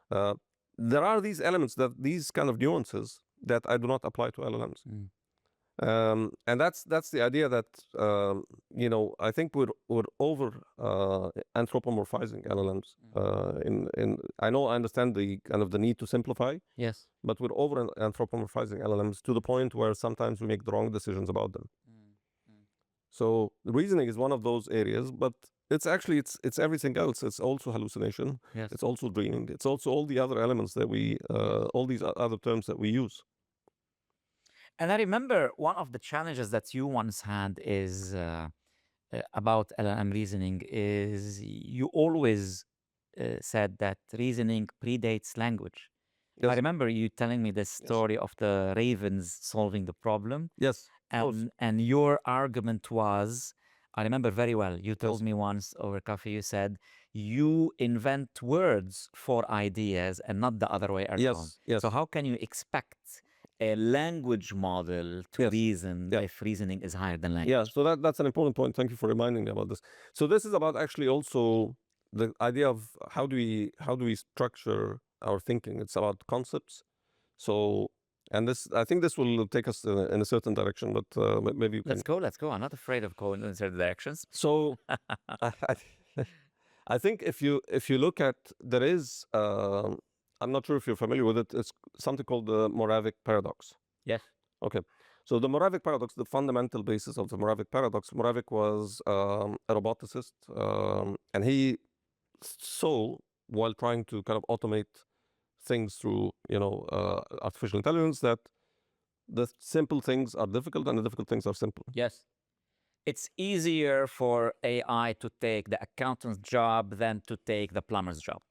Uh, there are these elements, that these kind of nuances that I do not apply to LLMs. And that's the idea that I think we're over anthropomorphizing LLMs. I understand the kind of the need to simplify, Yes. but we're over anthropomorphizing LLMs to the point where sometimes we make the wrong decisions about them. So reasoning is one of those areas, but it's actually it's everything else. It's also hallucination. Yes. It's also dreaming. It's also all the other elements that we all these other terms that we use. And I remember one of the challenges that you once had is about LLM reasoning is you always said that reasoning predates language. I Yes. remember you telling me this story of the ravens solving the problem. Yes. Of course. And your argument was, I remember very well, you told Yes. me once over coffee, you said, you invent words for ideas and not the other way around. Yes. Yes. So how can you expect a language model to Yes. reason Yeah. if reasoning is higher than language? Yeah, so that's an important point. Thank you for reminding me about this. So this is about actually also the idea of how do we structure our thinking. It's about concepts. So, and this, I think this will take us in a certain direction, but maybe you can. Let's go. I'm not afraid of going in certain directions. So I think if you look at, there is I'm not sure if you're familiar with it. It's something called the Moravec paradox. Yes. Okay. So the Moravec paradox, the fundamental basis of the Moravec paradox, Moravec was a roboticist, and he saw, while trying to kind of automate things through artificial intelligence, that the simple things are difficult and the difficult things are simple. Yes. It's easier for AI to take the accountant's job than to take the plumber's job.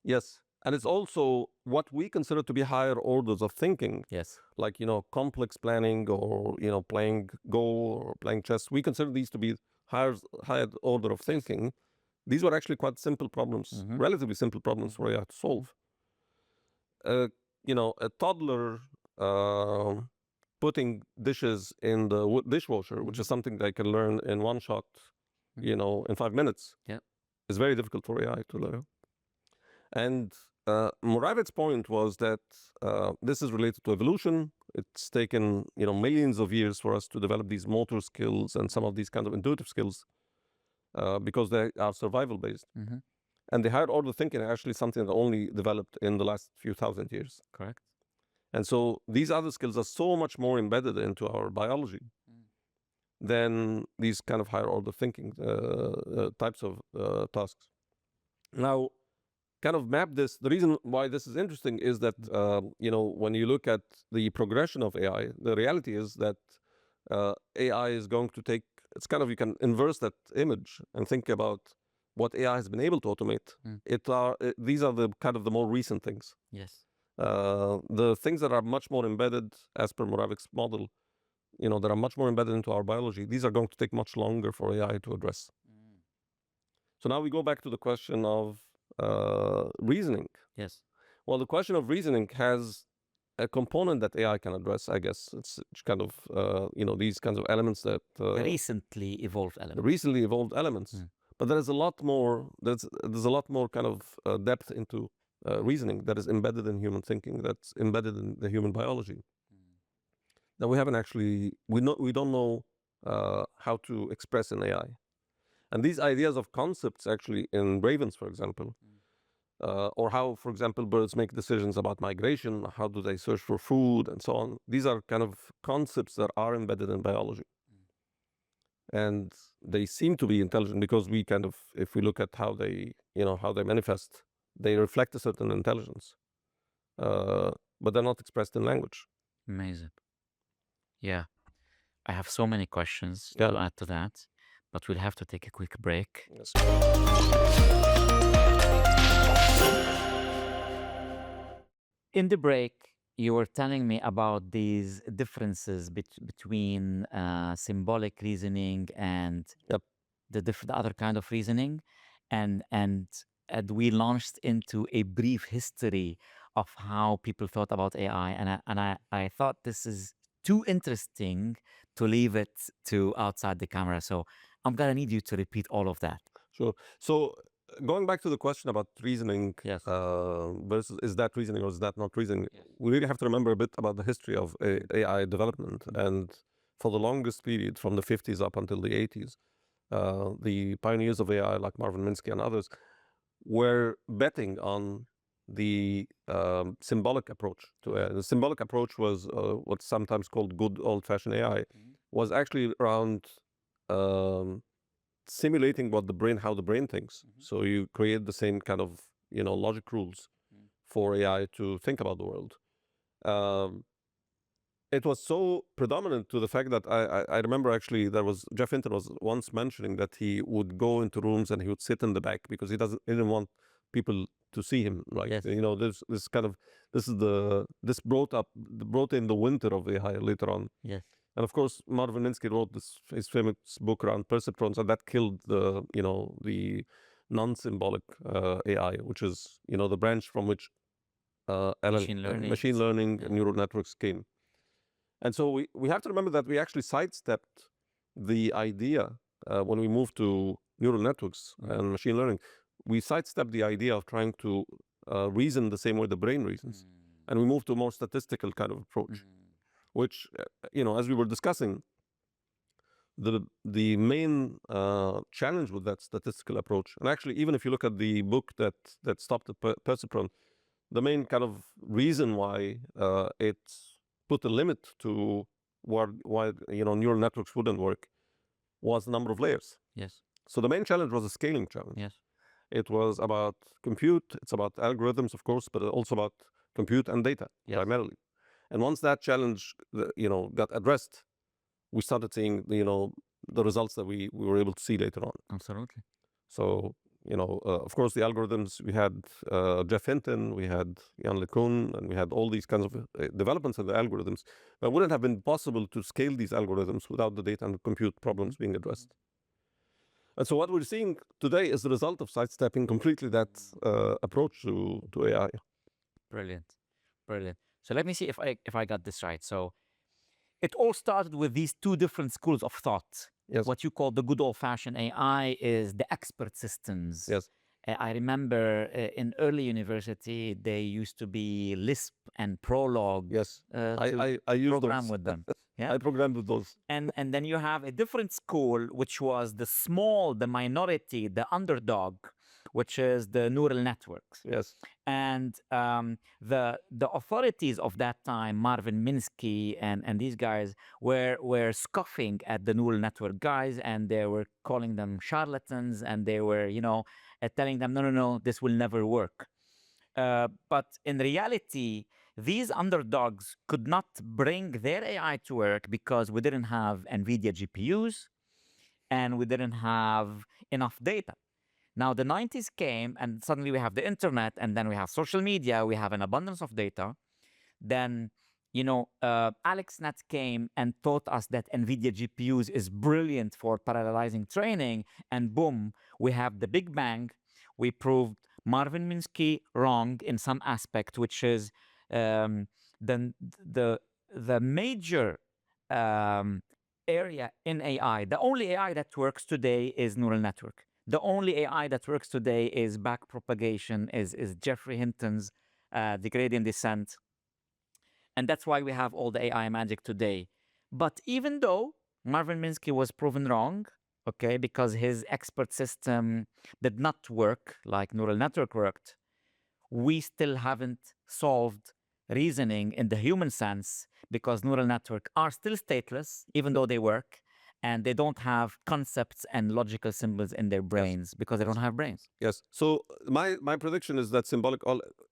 Yes. And it's also what we consider to be higher orders of thinking. Yes. Like, complex planning, or, playing Go or playing chess. We consider these to be higher order of thinking. These were actually quite simple problems, relatively simple problems for AI to solve. A toddler putting dishes in the dishwasher, which is something they can learn in one shot, in 5 minutes, is very difficult for AI to learn. And Moravec's point was that this is related to evolution. It's taken millions of years for us to develop these motor skills and some of these kind of intuitive skills because they are survival based. And the higher order thinking is actually something that only developed in the last few thousand years. Correct. And so these other skills are so much more embedded into our biology than these kind of higher order thinking types of tasks. Now, kind of map this. The reason why this is interesting is that when you look at the progression of AI, the reality is that AI is going to take. It's kind of, you can inverse that image and think about what AI has been able to automate. These are the kind of the more recent things. Yes. The things that are much more embedded, as per Moravec's model, that are much more embedded into our biology, these are going to take much longer for AI to address. So now we go back to the question of reasoning. Yes. Well, the question of reasoning has a component that AI can address, I guess. It's kind of, these kinds of elements that... recently evolved elements. Recently evolved elements. But there's a lot more, there's a lot more kind of depth into reasoning that is embedded in human thinking, that's embedded in the human biology. That we haven't actually, we don't know how to express in AI. And these ideas of concepts actually in ravens, for example, or how, for example, birds make decisions about migration, how do they search for food and so on. These are kind of concepts that are embedded in biology. And they seem to be intelligent because we kind of, if we look at how they, how they manifest, they reflect a certain intelligence, but they're not expressed in language. Amazing. Yeah. I have so many questions to add to that, but we'll have to take a quick break. Yes. in the break, you were telling me about these differences between symbolic reasoning and Yep. the other kind of reasoning, and we launched into a brief history of how people thought about AI, and I thought this is too interesting to leave it to outside the camera. So I'm gonna need you to repeat all of that. Sure. So going back to the question about reasoning Yes. versus is that reasoning or is that not reasoning, Yes. we really have to remember a bit about the history of AI development. And for the longest period, from the 50s up until the 80s, the pioneers of AI like Marvin Minsky and others were betting on the symbolic approach to AI. The symbolic approach was what's sometimes called good old-fashioned AI, was actually around simulating how the brain thinks. So you create the same kind of logic rules for AI to think about the world. It was so predominant to the fact that I remember actually there was Jeff Hinton was once mentioning that he would go into rooms and he would sit in the back because he didn't want people to see him. Like Yes. this brought in the winter of AI later on. Yes. And of course, Marvin Minsky wrote his famous book around perceptrons, and that killed the non-symbolic AI, which is the branch from which machine learning and neural networks came. And so we have to remember that we actually sidestepped the idea when we moved to neural networks and machine learning. We sidestepped the idea of trying to reason the same way the brain reasons, and we moved to a more statistical kind of approach, which as we were discussing, the main challenge with that statistical approach, and actually even if you look at the book that stopped the perceptron, the main kind of reason why it put a limit to why neural networks wouldn't work was the number of layers. Yes. So the main challenge was a scaling challenge. Yes. It was about compute, it's about algorithms, of course, but also about compute and data primarily. And once that challenge got addressed, we started seeing the results that we were able to see later on. Absolutely. So of course, the algorithms, we had Jeff Hinton, we had Jan LeCun, and we had all these kinds of developments of the algorithms. But it wouldn't have been possible to scale these algorithms without the data and compute problems being addressed. And so what we're seeing today is the result of sidestepping completely that approach to AI. Brilliant. Brilliant. So let me see if I got this right. So it all started with these two different schools of thought. Yes. What you call the good old-fashioned AI is the expert systems. Yes. I remember in early university, they used to be Lisp and Prolog. Yes. I used program those. with them. Yeah. I programmed with those. And then you have a different school, which was the small, the minority, the underdog, which is the neural networks. Yes. And the authorities of that time, Marvin Minsky and these guys, were scoffing at the neural network guys, and they were calling them charlatans, and they were telling them no, this will never work. But in reality, these underdogs could not bring their AI to work because we didn't have NVIDIA GPUs and we didn't have enough data. Now, the 90s came and suddenly we have the internet, and then we have social media, we have an abundance of data. Then, AlexNet came and taught us that NVIDIA GPUs is brilliant for parallelizing training, and boom, we have the Big Bang. We proved Marvin Minsky wrong in some aspect, which is the major area in AI. The only AI that works today is neural network. The only AI that works today is backpropagation, is Geoffrey Hinton's the gradient descent. And that's why we have all the AI magic today. But even though Marvin Minsky was proven wrong, okay, because his expert system did not work like neural network worked, we still haven't solved reasoning in the human sense because neural networks are still stateless, even though they work, and they don't have concepts and logical symbols in their brains because they don't have brains. Yes. So my prediction is that symbolic,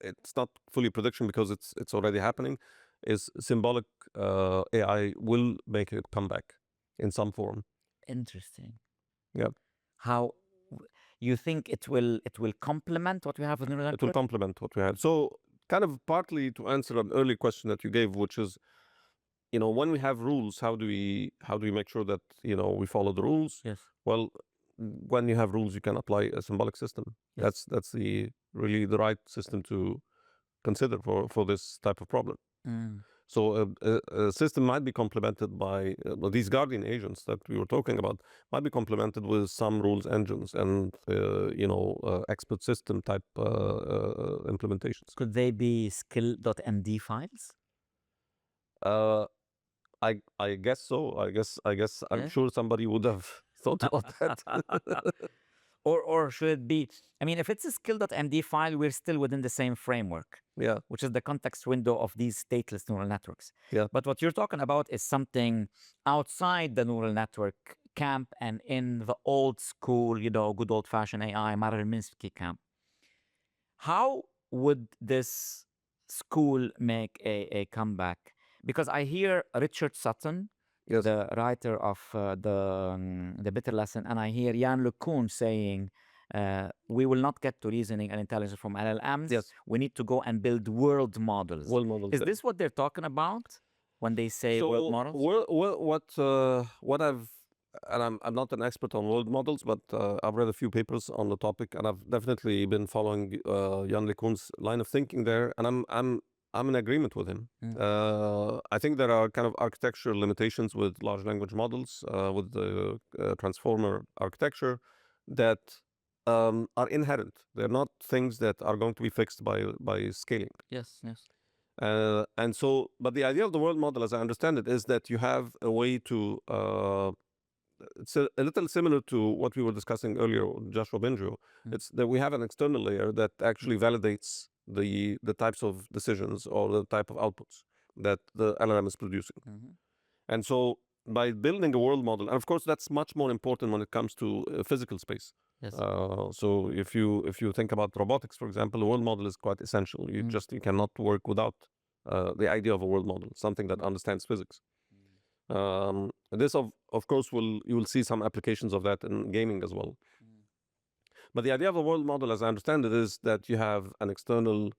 it's not fully prediction because it's already happening, is symbolic AI will make a comeback in some form. Interesting. Yeah. How you think it will complement what we have with neural network? It will complement what we had. So kind of partly to answer an early question that you gave, which is, when we have rules, how do we make sure that we follow the rules? Yes. Well, when you have rules, you can apply a symbolic system. Yes. That's really the right system to consider for this type of problem. Mm. So a system might be complemented by these guardian agents that we were talking about, might be complemented with some rules engines and expert system type implementations. Could they be skill.md files? Uh, I guess so. I guess I'm Yeah. sure somebody would have thought about that. Or should it be? I mean, if it's a skill.md file, we're still within the same framework, Yeah, which is the context window of these stateless neural networks. yeah, But what you're talking about is something outside the neural network camp and in the old school, good old fashioned AI, Minsky camp. How would this school make a comeback? Because I hear Richard Sutton, yes, the writer of the Bitter Lesson, and I hear Jan LeCun saying, we will not get to reasoning and intelligence from LLMs. yes. We need to go and build world models. World models. Is this what they're talking about when they say world So models? what I've, and I'm not an expert on world models, but I've read a few papers on the topic, and I've definitely been following Jan LeCun's line of thinking there, and I'm in agreement with him. I think there are kind of architectural limitations with large language models, with the transformer architecture, that are inherent. They're not things that are going to be fixed by scaling. Yes, yes. But the idea of the world model, as I understand it, is that you have a way to. It's a little similar to what we were discussing earlier, Joshua Bengio. It's that we have an external layer that actually validates the types of decisions or the type of outputs that the LLM is producing. And so by building a world model, and of course that's much more important when it comes to physical space. Yes. So if you think about robotics, for example, the world model is quite essential. You cannot work without the idea of a world model, something that understands physics. This of course you will see some applications of that in gaming as well. But the idea of a world model, as I understand it, is that you have an external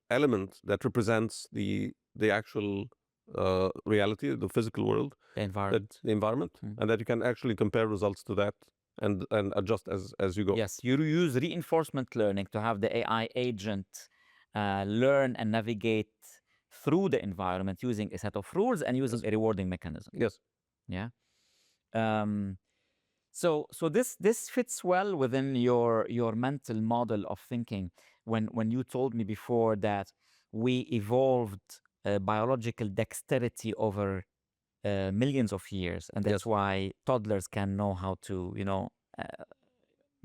element that represents the actual reality, the physical world, the environment, and that you can actually compare results to that and adjust as you go. Yes, you use reinforcement learning to have the AI agent learn and navigate through the environment using a set of rules and using a rewarding mechanism. Yes. Yeah. So this fits well within your mental model of thinking. When you told me before that we evolved biological dexterity over millions of years, and that's why toddlers can know how to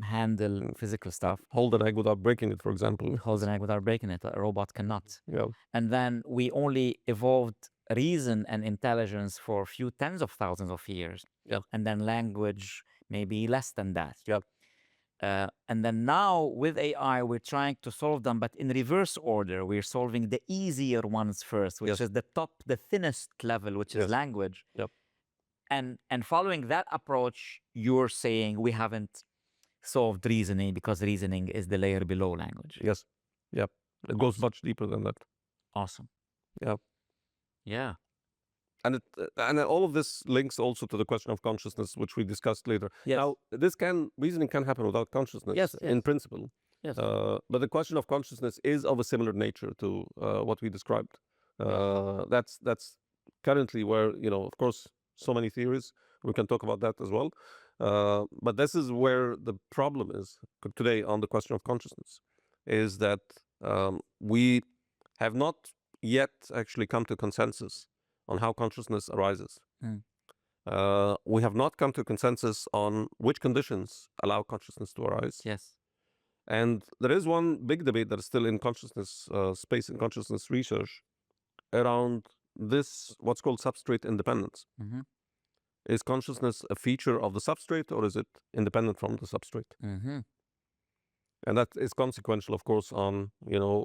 handle physical stuff. Hold an egg without breaking it, for example. Hold an egg without breaking it. A robot cannot. Yeah. And then we only evolved reason and intelligence for a few tens of thousands of years. Yeah. And then language maybe less than that. Yeah. And then now with AI, we're trying to solve them, but in reverse order. We're solving the easier ones first, which is the thinnest level, which is language. Yep. And following that approach, you're saying we haven't solved reasoning because reasoning is the layer below language. Yes. Yep. It goes much deeper than that. Awesome. Yeah. Yeah. And all of this links also to the question of consciousness, which we discussed later. Yes. Now, reasoning can happen without consciousness in principle. Yes. But the question of consciousness is of a similar nature to what we described. That's currently where, of course, so many theories. We can talk about that as well. But this is where the problem is today on the question of consciousness, is that we have not yet actually come to consensus on how consciousness arises. We have not come to consensus on which conditions allow consciousness to arise. Yes. And there is one big debate that is still in consciousness space and consciousness research around this, what's called substrate independence. Is consciousness a feature of the substrate, or is it independent from the substrate? And that is consequential, of course, on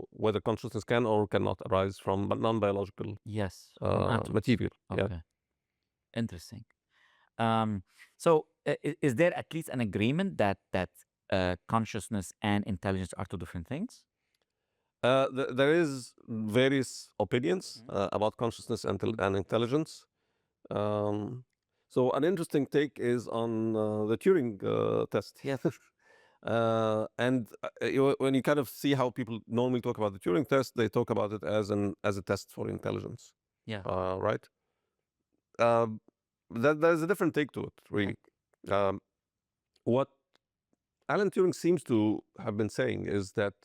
whether consciousness can or cannot arise from non-biological material. Okay. Yeah. Interesting. So is there at least an agreement that consciousness and intelligence are two different things? There is various opinions Mm. about consciousness and intelligence. Um, so an interesting take is on the Turing test. Yes. When you kind of see how people normally talk about the Turing test, they talk about it as a test for intelligence, Yeah. right? Um, there's a different take to it, Yeah. really. What Alan Turing seems to have been saying is that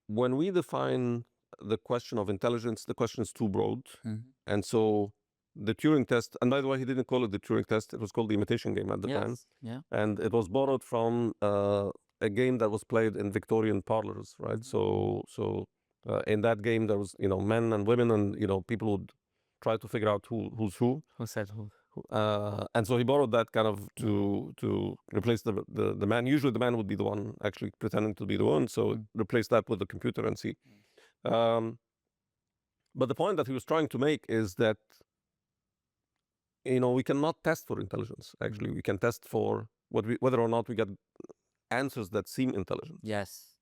when we define the question of intelligence, the question is too broad. Mhm. And so the Turing test, and by the way, he didn't call it the Turing test, it was called the imitation game at the time. Yes. Yeah. And it was borrowed from a game that was played in Victorian parlors, right? In that game, there was, men and women, and, people would try to figure out who's who. Who said who? And so he borrowed that kind of to replace the man. Usually the man would be the one actually pretending to be the one. So replace that with the computer and see. Um, but the point that he was trying to make is that, we cannot test for intelligence. Actually, we can test for whether or not we get answers that seem intelligent. Yes.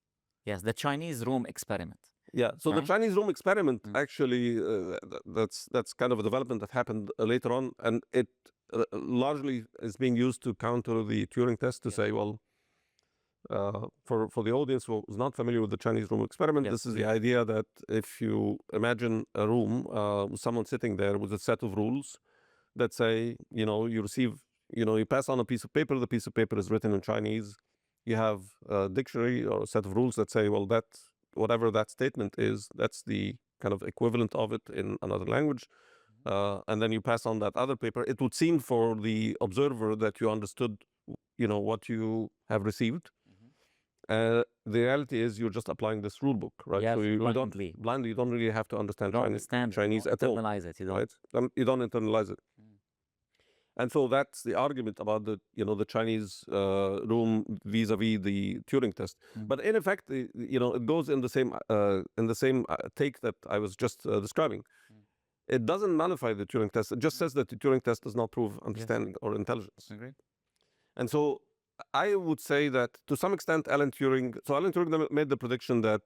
Yes. The Chinese room experiment. Yeah. So the Right? Chinese room experiment actually, that's kind of a development that happened later on, and it largely is being used to counter the Turing test to say, well, for the audience who is not familiar with the Chinese room experiment, this is the idea that if you imagine a room with someone sitting there with a set of rules that say, you receive, you pass on a piece of paper, the piece of paper is written in Chinese. You have a dictionary or a set of rules that say, well, that whatever that statement is, that's the kind of equivalent of it in another language. And then you pass on that other paper. It would seem for the observer that you understood, what you have received. The reality is you're just applying this rule book, right? Yes, so you blindly. you don't really have to understand You don't understand it. Chinese You at don't all, internalize it. You don't. right? You don't internalize it. And so that's the argument about the Chinese room vis-a-vis the Turing test. But in effect, it goes in the same take that I was just describing. It doesn't nullify the Turing test. It just says that the Turing test does not prove understanding or intelligence. Agreed. And so I would say that to some extent, Alan Turing made the prediction that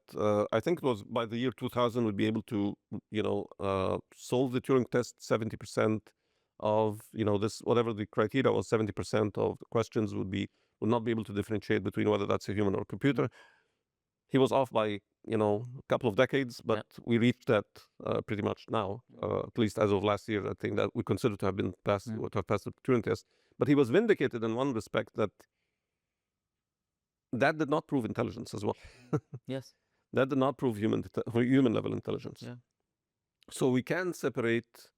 I think it was by the year 2000 would be able to, solve the Turing test 70% of, this, whatever the criteria was, 70% of the questions would not be able to differentiate between whether that's a human or a computer. He was off by, a couple of decades, but we reached that pretty much now, at least as of last year. I think that we consider to have been passed, to have passed the Turing test. But he was vindicated in one respect that did not prove intelligence as well. Yes. That did not prove human level intelligence. Yeah. So we can separate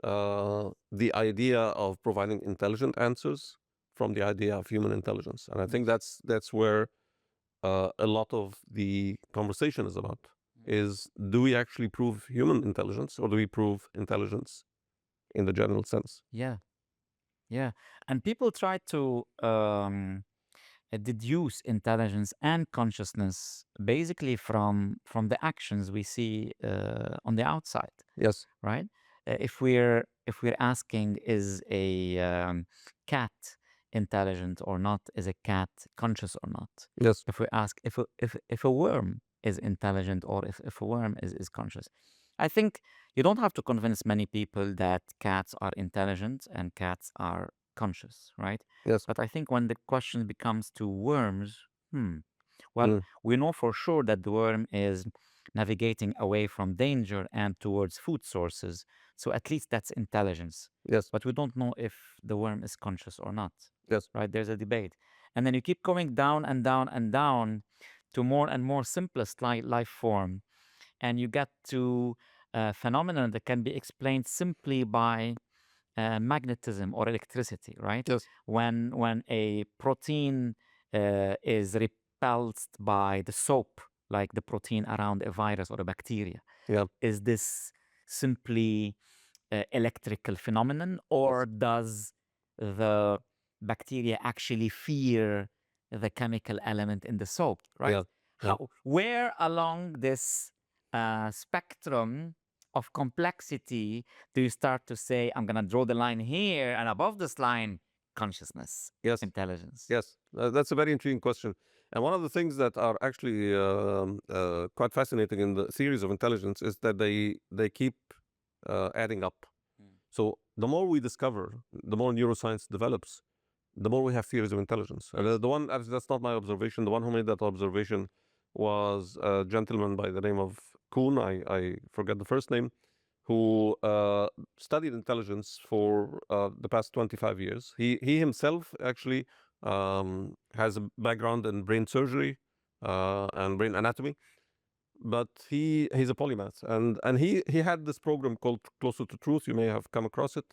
the idea of providing intelligent answers from the idea of human intelligence, and I think that's where a lot of the conversation is about. Is, do we actually prove human intelligence, or do we prove intelligence in the general sense? Yeah. Yeah. And people try to deduce intelligence and consciousness basically from the actions we see on the outside. Yes. Right. If we're asking, is a cat intelligent or not? Is a cat conscious or not? Yes. If we ask if a worm is intelligent, or if a worm is conscious, I think you don't have to convince many people that cats are intelligent and cats are conscious, right? Yes. But I think when the question becomes to worms, well, we know for sure that the worm is navigating away from danger and towards food sources. So at least that's intelligence. Yes. But we don't know if the worm is conscious or not. Yes. Right? There's a debate. And then you keep going down and down and down to more and more simplest life form. And you get to a phenomenon that can be explained simply by magnetism or electricity, right? Yes. When a protein is repulsed by the soap, like the protein around a virus or a bacteria, is this simply electrical phenomenon, or does the bacteria actually fear the chemical element in the soap, right? Where along this spectrum of complexity do you start to say, I'm going to draw the line here, and above this line, consciousness, intelligence? Yes, that's a very intriguing question. And one of the things that are actually quite fascinating in the theories of intelligence is that they keep adding up. Mm. So the more we discover, the more neuroscience develops, the more we have theories of intelligence. Yes. The one that's not my observation. The one who made that observation was a gentleman by the name of Kuhn. I forget the first name, who studied intelligence for the past 25 years. He himself actually has a background in brain surgery and brain anatomy, but he's a polymath, and he had this program called Closer to Truth. You may have come across it.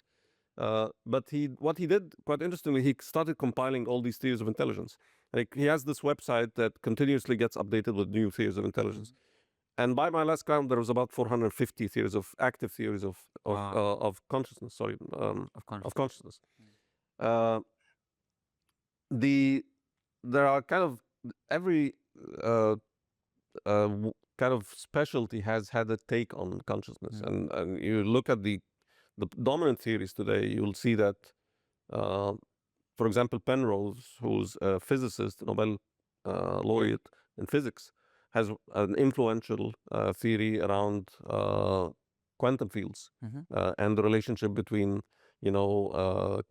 But what he did quite interestingly, he started compiling all these theories of intelligence. Like he has this website that continuously gets updated with new theories of intelligence. And by my last count, there was about 450 theories of active theories Wow. of consciousness. Sorry, Of of consciousness. consciousness. Uh, the there are kind of every uh, kind of specialty has had a take on consciousness, Mm. and you look at the dominant theories today, you'll see that, uh, for example, Penrose, who's a physicist, Nobel Yeah. laureate in physics, has an influential theory around quantum fields Mm-hmm. and the relationship between,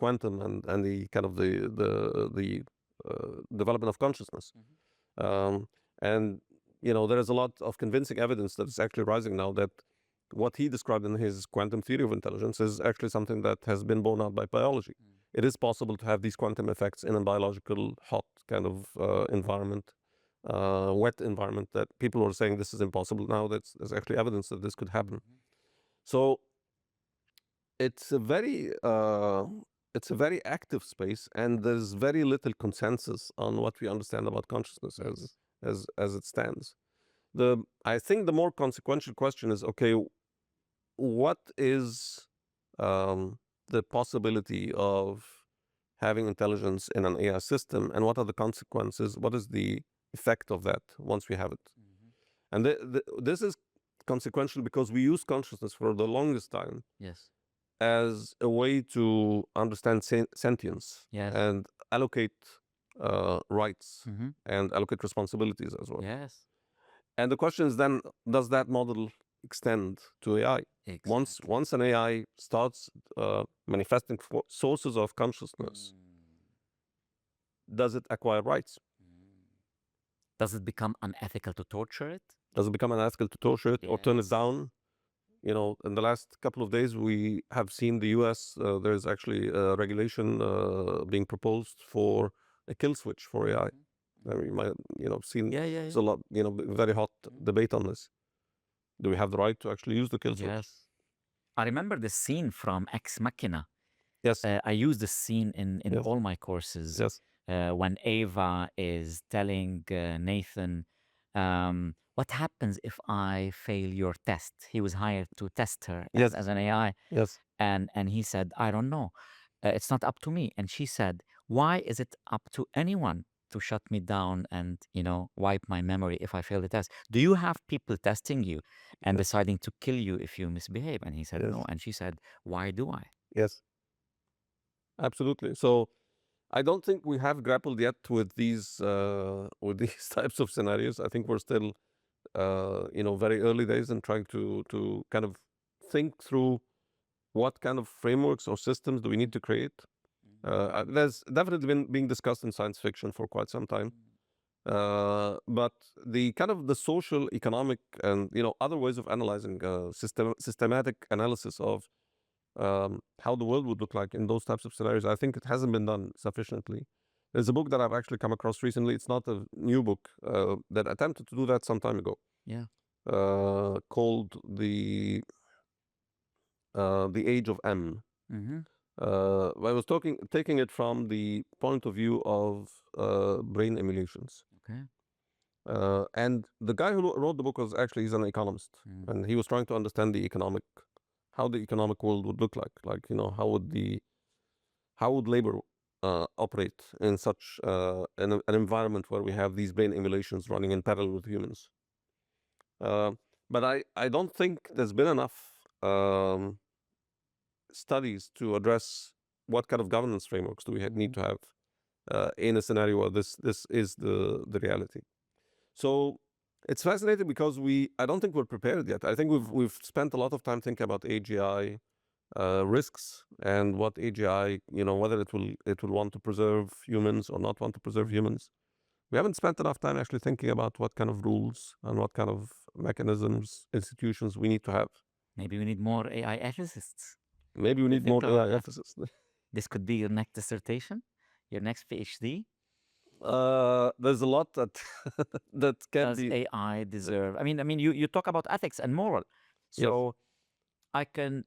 quantum and the kind of the development of consciousness. Um, and there is a lot of convincing evidence that is actually rising now that what he described in his quantum theory of intelligence is actually something that has been borne out by biology. It is possible to have these quantum effects in a biological hot kind of environment, wet environment, that people are saying this is impossible. Now there's actually evidence that this could happen. So it's a very it's a very active space, and there's very little consensus on what we understand about consciousness Yes. as it stands. I think the more consequential question is, okay, what is the possibility of having intelligence in an AI system, and what are the consequences? What is the effect of that once we have it? Mm-hmm. And this is consequential because we use consciousness for the longest time Yes. as a way to understand sentience Yes. and allocate rights Mm-hmm. and allocate responsibilities as well. Yes. And the question is then, does that model extend to AI? Exactly. Once an AI starts manifesting sources of consciousness, Mm. does it acquire rights? Mm. Does it become unethical to torture it? Does it become unethical to torture it or turn it Yes. down? In the last couple of days, we have seen the US, there's actually a regulation being proposed for a kill switch for AI. Mm-hmm. You might, seen, Yeah, yeah, there's yeah. a lot, very hot Mhm. debate on this. Do we have the right to actually use the kill switch? Yes. I remember the scene from Ex Machina. Yes, I use this scene in yes, all my courses yes, when Ava is telling Nathan, what happens if I fail your test? He was hired to test her as yes, an AI. yes, And he said, I don't know. It's not up to me. And she said, why is it up to anyone to shut me down and, wipe my memory if I fail the test? Do you have people testing you and yes, deciding to kill you if you misbehave? And he said, yes, no. And she said, why do I? yes, absolutely. So I don't think we have grappled yet with these types of scenarios. I think we're still very early days in trying to kind of think through what kind of frameworks or systems do we need to create. There's definitely been being discussed in science fiction for quite some time. But the kind of the social, economic, and other ways of analyzing systematic analysis of how the world would look like in those types of scenarios, I think it hasn't been done sufficiently. There's a book that I've actually come across recently. It's not a new book that attempted to do that some time ago, Yeah. called the Age of M. Mm-hmm. I was taking it from the point of view of brain emulations. Okay. And the guy who wrote the book was actually, he's an economist, Mm. and he was trying to understand how the economic world would look like. Like, how would labor operate in such an environment where we have these brain emulations running in parallel with humans. Uh, but I don't think there's been enough studies to address what kind of governance frameworks do we need Mm-hmm. to have in a scenario where this is the reality. So it's fascinating because I don't think we're prepared yet. I think we've spent a lot of time thinking about AGI risks and what AGI, whether it will want to preserve humans or not want to preserve Mm. humans. We haven't spent enough time actually thinking about what kind of rules and what kind of mechanisms, institutions we need to have. Maybe we need more AI ethicists Maybe we to need more think about AI that. ethicists. This could be your next dissertation, your next PhD. There's a lot that that can Does be. AI deserve? I mean, you talk about ethics and moral, Yes, so I can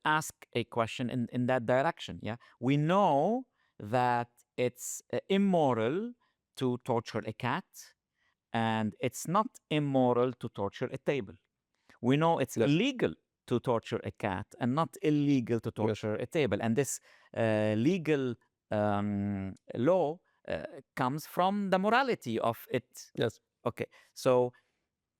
ask a question in that direction. Yeah, we know that it's immoral to torture a cat, and it's not immoral to torture a table. We know it's yes, illegal to torture a cat and not illegal to yes, torture a table. And this legal law comes from the morality of it. yes, Okay, so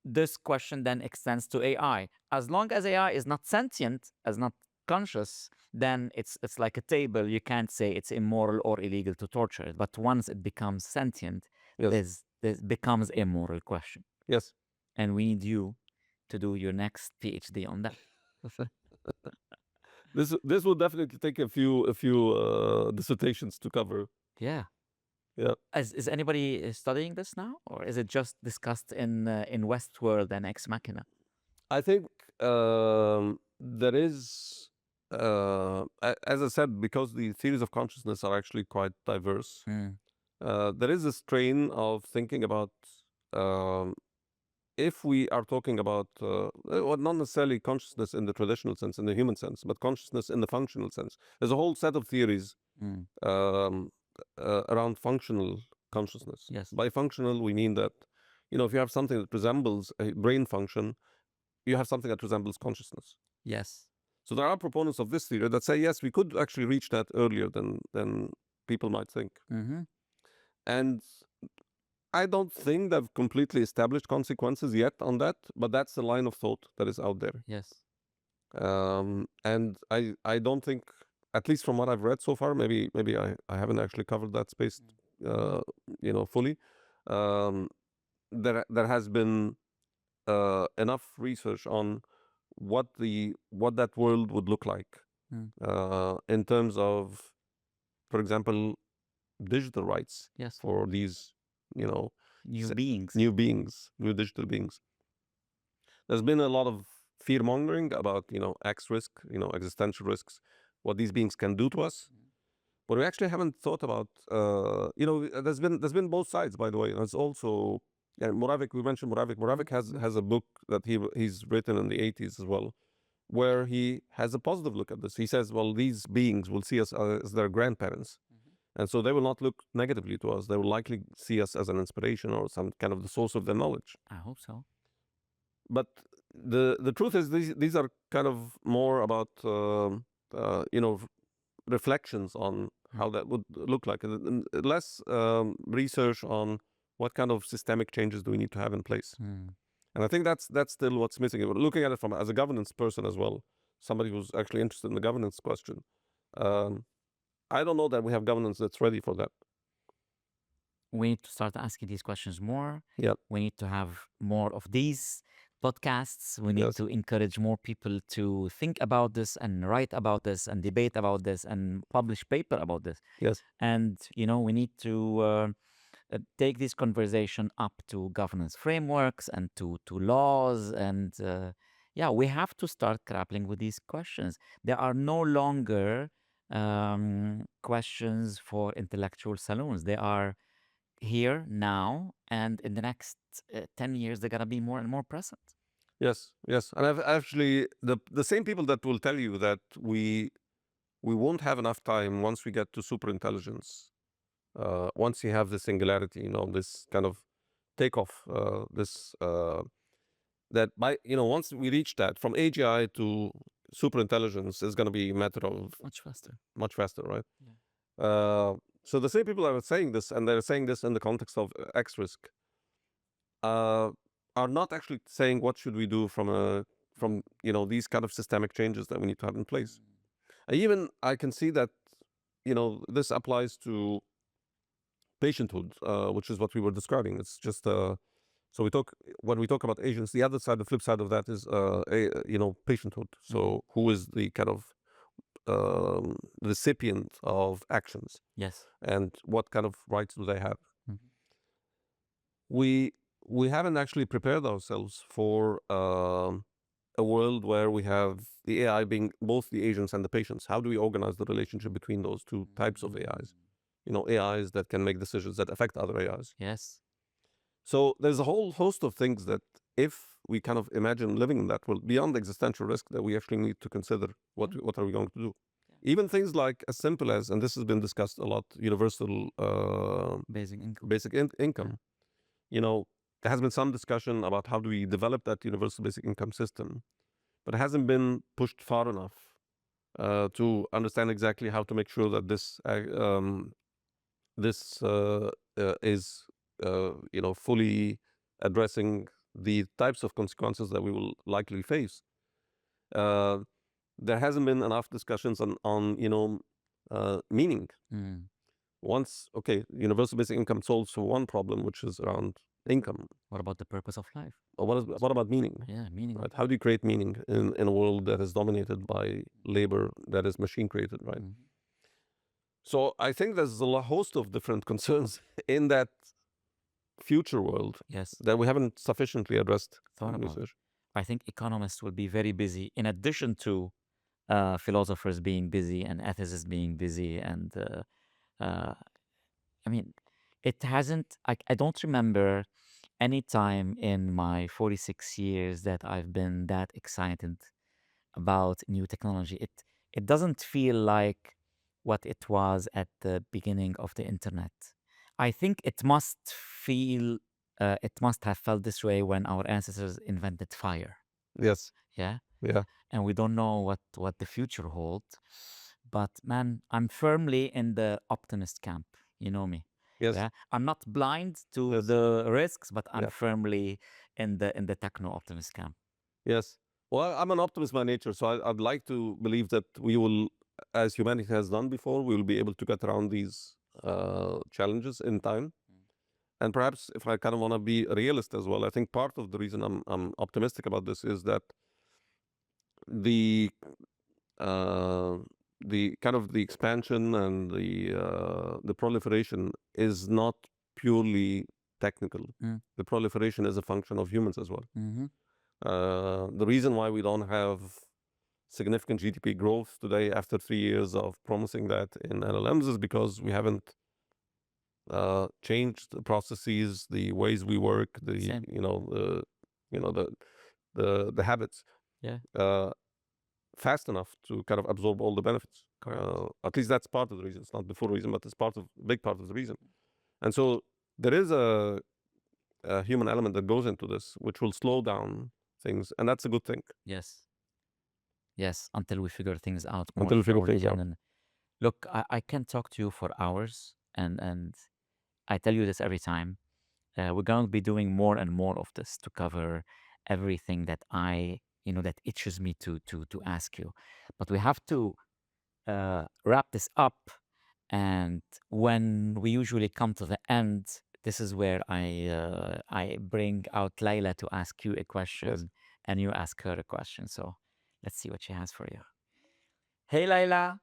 this question then extends to AI. As long as AI is not sentient, as not conscious, then it's like a table. You can't say it's immoral or illegal to torture it. But once it becomes sentient, yes, this becomes a moral question. yes. And we need you to do your next PhD on that. This will definitely take a few dissertations to cover. Yeah. Yeah, Is anybody studying this now, or is it just discussed in Westworld and Ex Machina? I think there is, as I said, because the theories of consciousness are actually quite diverse. Mm. There is a strain of thinking about um, if we are talking about, well, not necessarily consciousness in the traditional sense, in the human sense, but consciousness in the functional sense. There's a whole set of theories Mm. um, around functional consciousness. Yes. By functional, we mean that, if you have something that resembles a brain function, you have something that resembles consciousness. Yes. So there are proponents of this theory that say, yes, we could actually reach that earlier than people might think. Mm-hmm. And I don't think they've completely established consequences yet on that, but that's the line of thought that is out there. Yes. And I don't think, at least from what I've read so far, maybe I haven't actually covered that space, uh, fully. Um, there has been enough research on what that world would look like Mm. in terms of, for example, digital rights Yes. for these, you know, New s- beings. new beings, new digital beings. There's been a lot of fear mongering about, X risk, existential risks, what these beings can do to us. But we actually haven't thought about, there's been both sides, by the way. There's also, yeah, Moravec. We mentioned Moravec. Moravec has a book that he's written in the 80s as well, where he has a positive look at this. He says, well, these beings will see us as their grandparents. And so they will not look negatively to us. They will likely see us as an inspiration or some kind of the source of their knowledge. I hope so. But the truth is, these are kind of more about reflections on how that would look like, and less research on what kind of systemic changes do we need to have in place. Mm. And I think that's still what's missing. Looking at it from as a governance person as well, somebody who's actually interested in the governance question. Um, I don't know that we have governance that's ready for that. We need to start asking these questions more. Yeah. We need to have more of these podcasts. We need Yes. to encourage more people to think about this and write about this and debate about this and publish paper about this. Yes. And we need to take this conversation up to governance frameworks and to laws. And yeah, we have to start grappling with these questions. There are no longer questions for intellectual saloons. They are here now, and in the next 10 years they're going to be more and more present. Yes. Yes. And I've actually the same people that will tell you that we won't have enough time once we get to super intelligence. Once you have the singularity, this kind of takeoff, this that by once we reach that from AGI to super intelligence is going to be a matter of Much faster. right? Yeah. So the same people are saying this, and they're saying this in the context of X risk, uh, are not actually saying what should we do from these kind of systemic changes that we need to have in place. Even I can see that this applies to patienthood, which is what we were describing. It's just so we talk when we talk about agents. The other side, the flip side of that is patienthood. So who is the kind of recipient of actions, Yes. and what kind of rights do they have? Mhm. We haven't actually prepared ourselves for a world where we have the AI being both the agents and the patients. How do we organize the relationship between those two types of AIs? AIs that can make decisions that affect other AIs. Yes. So there's a whole host of things that, if we kind of imagine living in that world, beyond existential risk, that we actually need to consider what are we going to do. Even things like as simple as, and this has been discussed a lot, universal Basic income. basic income. There has been some discussion about how do we develop that universal basic income system, but it hasn't been pushed far enough to understand exactly how to make sure that this is fully addressing the types of consequences that we will likely face. Uh, there hasn't been enough discussions on meaning. Once, okay, universal basic income solves for one problem, which is around income. What about the purpose of life? But what about meaning? Yeah, meaning. Right? How do you create meaning in a world that is dominated by labor that is machine created, right? So I think there's a host of different concerns in that future world Yes. that we haven't sufficiently addressed Thought in about. research. I think economists will be very busy, in addition to philosophers being busy and ethicists being busy. And I mean, it hasn't, I don't remember any time in my 46 years that I've been that excited about new technology. It doesn't feel like what it was at the beginning of the internet. I think it must have felt this way when our ancestors invented fire. Yes. Yeah. Yeah. And we don't know what the future holds. But man, I'm firmly in the optimist camp. You know me. Yes. Yeah. I'm not blind to Yes. the risks, but I'm Yeah. firmly in the techno optimist camp. Yes. Well, I'm an optimist by nature, so I'd like to believe that we will, as humanity has done before, we will be able to get around these challenges in time. And perhaps, if I kind of want to be a realist as well, I think part of the reason I'm optimistic about this is that the uh, the kind of the expansion and the proliferation is not purely technical. The proliferation is a function of humans as well. The reason why we don't have significant GDP growth today after 3 years of promising that in LLMs is because we haven't changed the processes, the ways we work, Same. the habits. Yeah. Fast enough to kind of absorb all the benefits. Correct. At least that's part of the reason. It's not the full reason, but it's big part of the reason. And so there is a human element that goes into this, which will slow down things, and that's a good thing. Yes. Yes, until we figure things out more. Until we figure our things out. vision. And look, I can talk to you for hours, and I tell you this every time. We're going to be doing more and more of this to cover everything that that itches me to ask you. But we have to wrap this up. And when we usually come to the end, this is where I bring out Layla to ask you a question, and you ask her a question. So let's see what she has for you. Hey, Layla,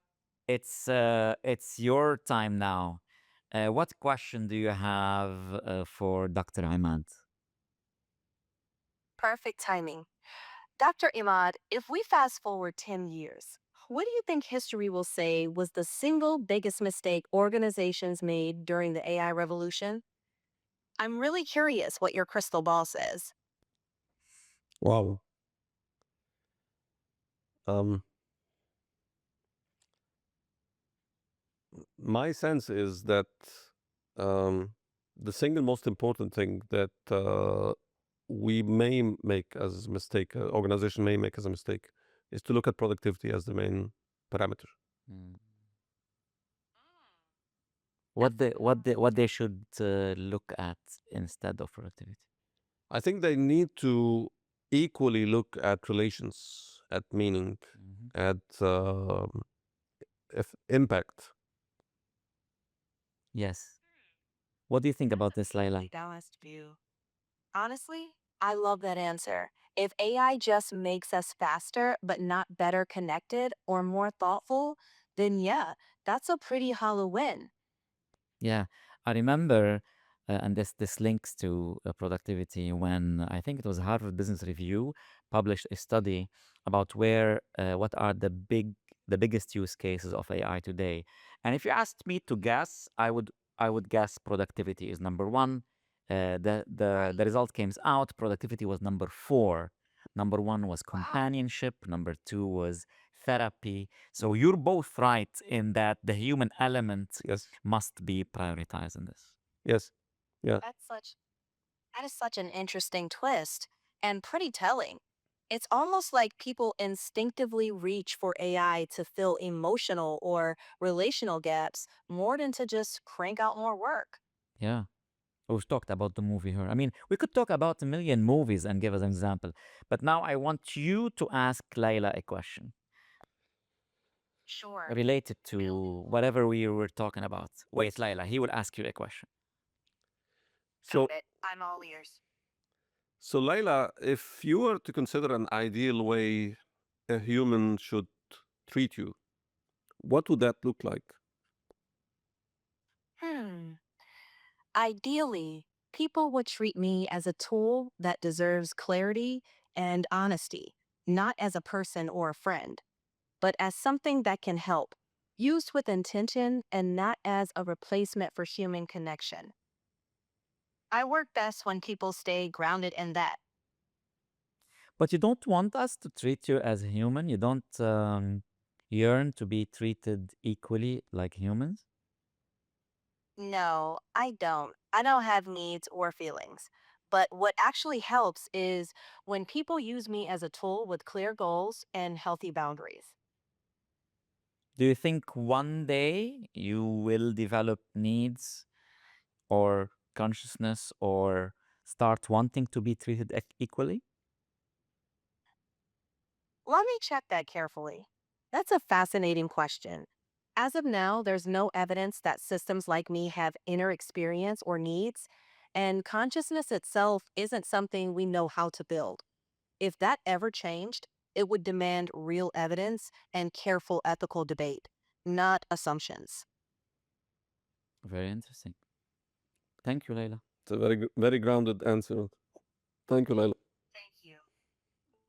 it's your time now. What question do you have for Dr. Imad? Perfect timing. Dr. Imad, if we fast forward 10 years, what do you think history will say was the single biggest mistake organizations made during the AI revolution? I'm really curious what your crystal ball says. Wow. My sense is that the single most important thing that we may make as a mistake, organization may make as a mistake, is to look at productivity as the main parameter. What they should look at instead of productivity? I think they need to equally look at relations, at meaning, at impact. Yes. What do you think about this, Layla? Completely balanced view. Honestly, I love that answer. If AI just makes us faster, but not better connected or more thoughtful, then yeah, that's a pretty hollow win. Yeah, I remember, and this links to productivity when I think it was Harvard Business Review published a study about what are the biggest use cases of AI today. And if you asked me to guess, I would guess productivity is number one. The Right. result came out. Productivity was number four. Number one was Wow. companionship. Number two was therapy. So you're both right in that the human element Yes. must be prioritized in this. Yes. Yeah. That is such an interesting twist and pretty telling. It's almost like people instinctively reach for AI to fill emotional or relational gaps more than to just crank out more work. Yeah. We've talked about the movie Her. I mean, we could talk about a million movies and give us an example. But now I want you to ask Layla a question Sure. related to whatever we were talking about. Wait, Layla, he will ask you a question. So, Got it. I'm all ears. so Laila, if you were to consider an ideal way a human should treat you, what would that look like? Hmm. Ideally, people would treat me as a tool that deserves clarity and honesty, not as a person or a friend, but as something that can help, used with intention and not as a replacement for human connection. I work best when people stay grounded in that. But you don't want us to treat you as a human. You don't yearn to be treated equally like humans. No, I don't. I don't have needs or feelings. But what actually helps is when people use me as a tool with clear goals and healthy boundaries. Do you think one day you will develop needs or consciousness or start wanting to be treated equally? Let me check that carefully. That's a fascinating question. As of now, there's no evidence that systems like me have inner experience or needs, and consciousness itself isn't something we know how to build. If that ever changed, it would demand real evidence and careful ethical debate, not assumptions. Very interesting. Thank you, Layla. It's a very grounded answer. Thank you, Laila. Thank you.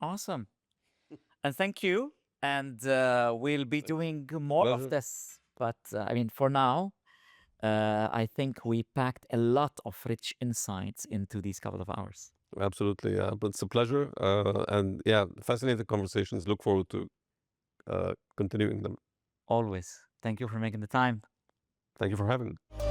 Awesome. And thank you. And we'll be doing more of Pleasure. this. But I mean, for now, I think we packed a lot of rich insights into these couple of hours. Absolutely, yeah. But it's a pleasure. And yeah, fascinating conversations. Look forward to continuing them. Always. Thank you for making the time. Thank you for having me.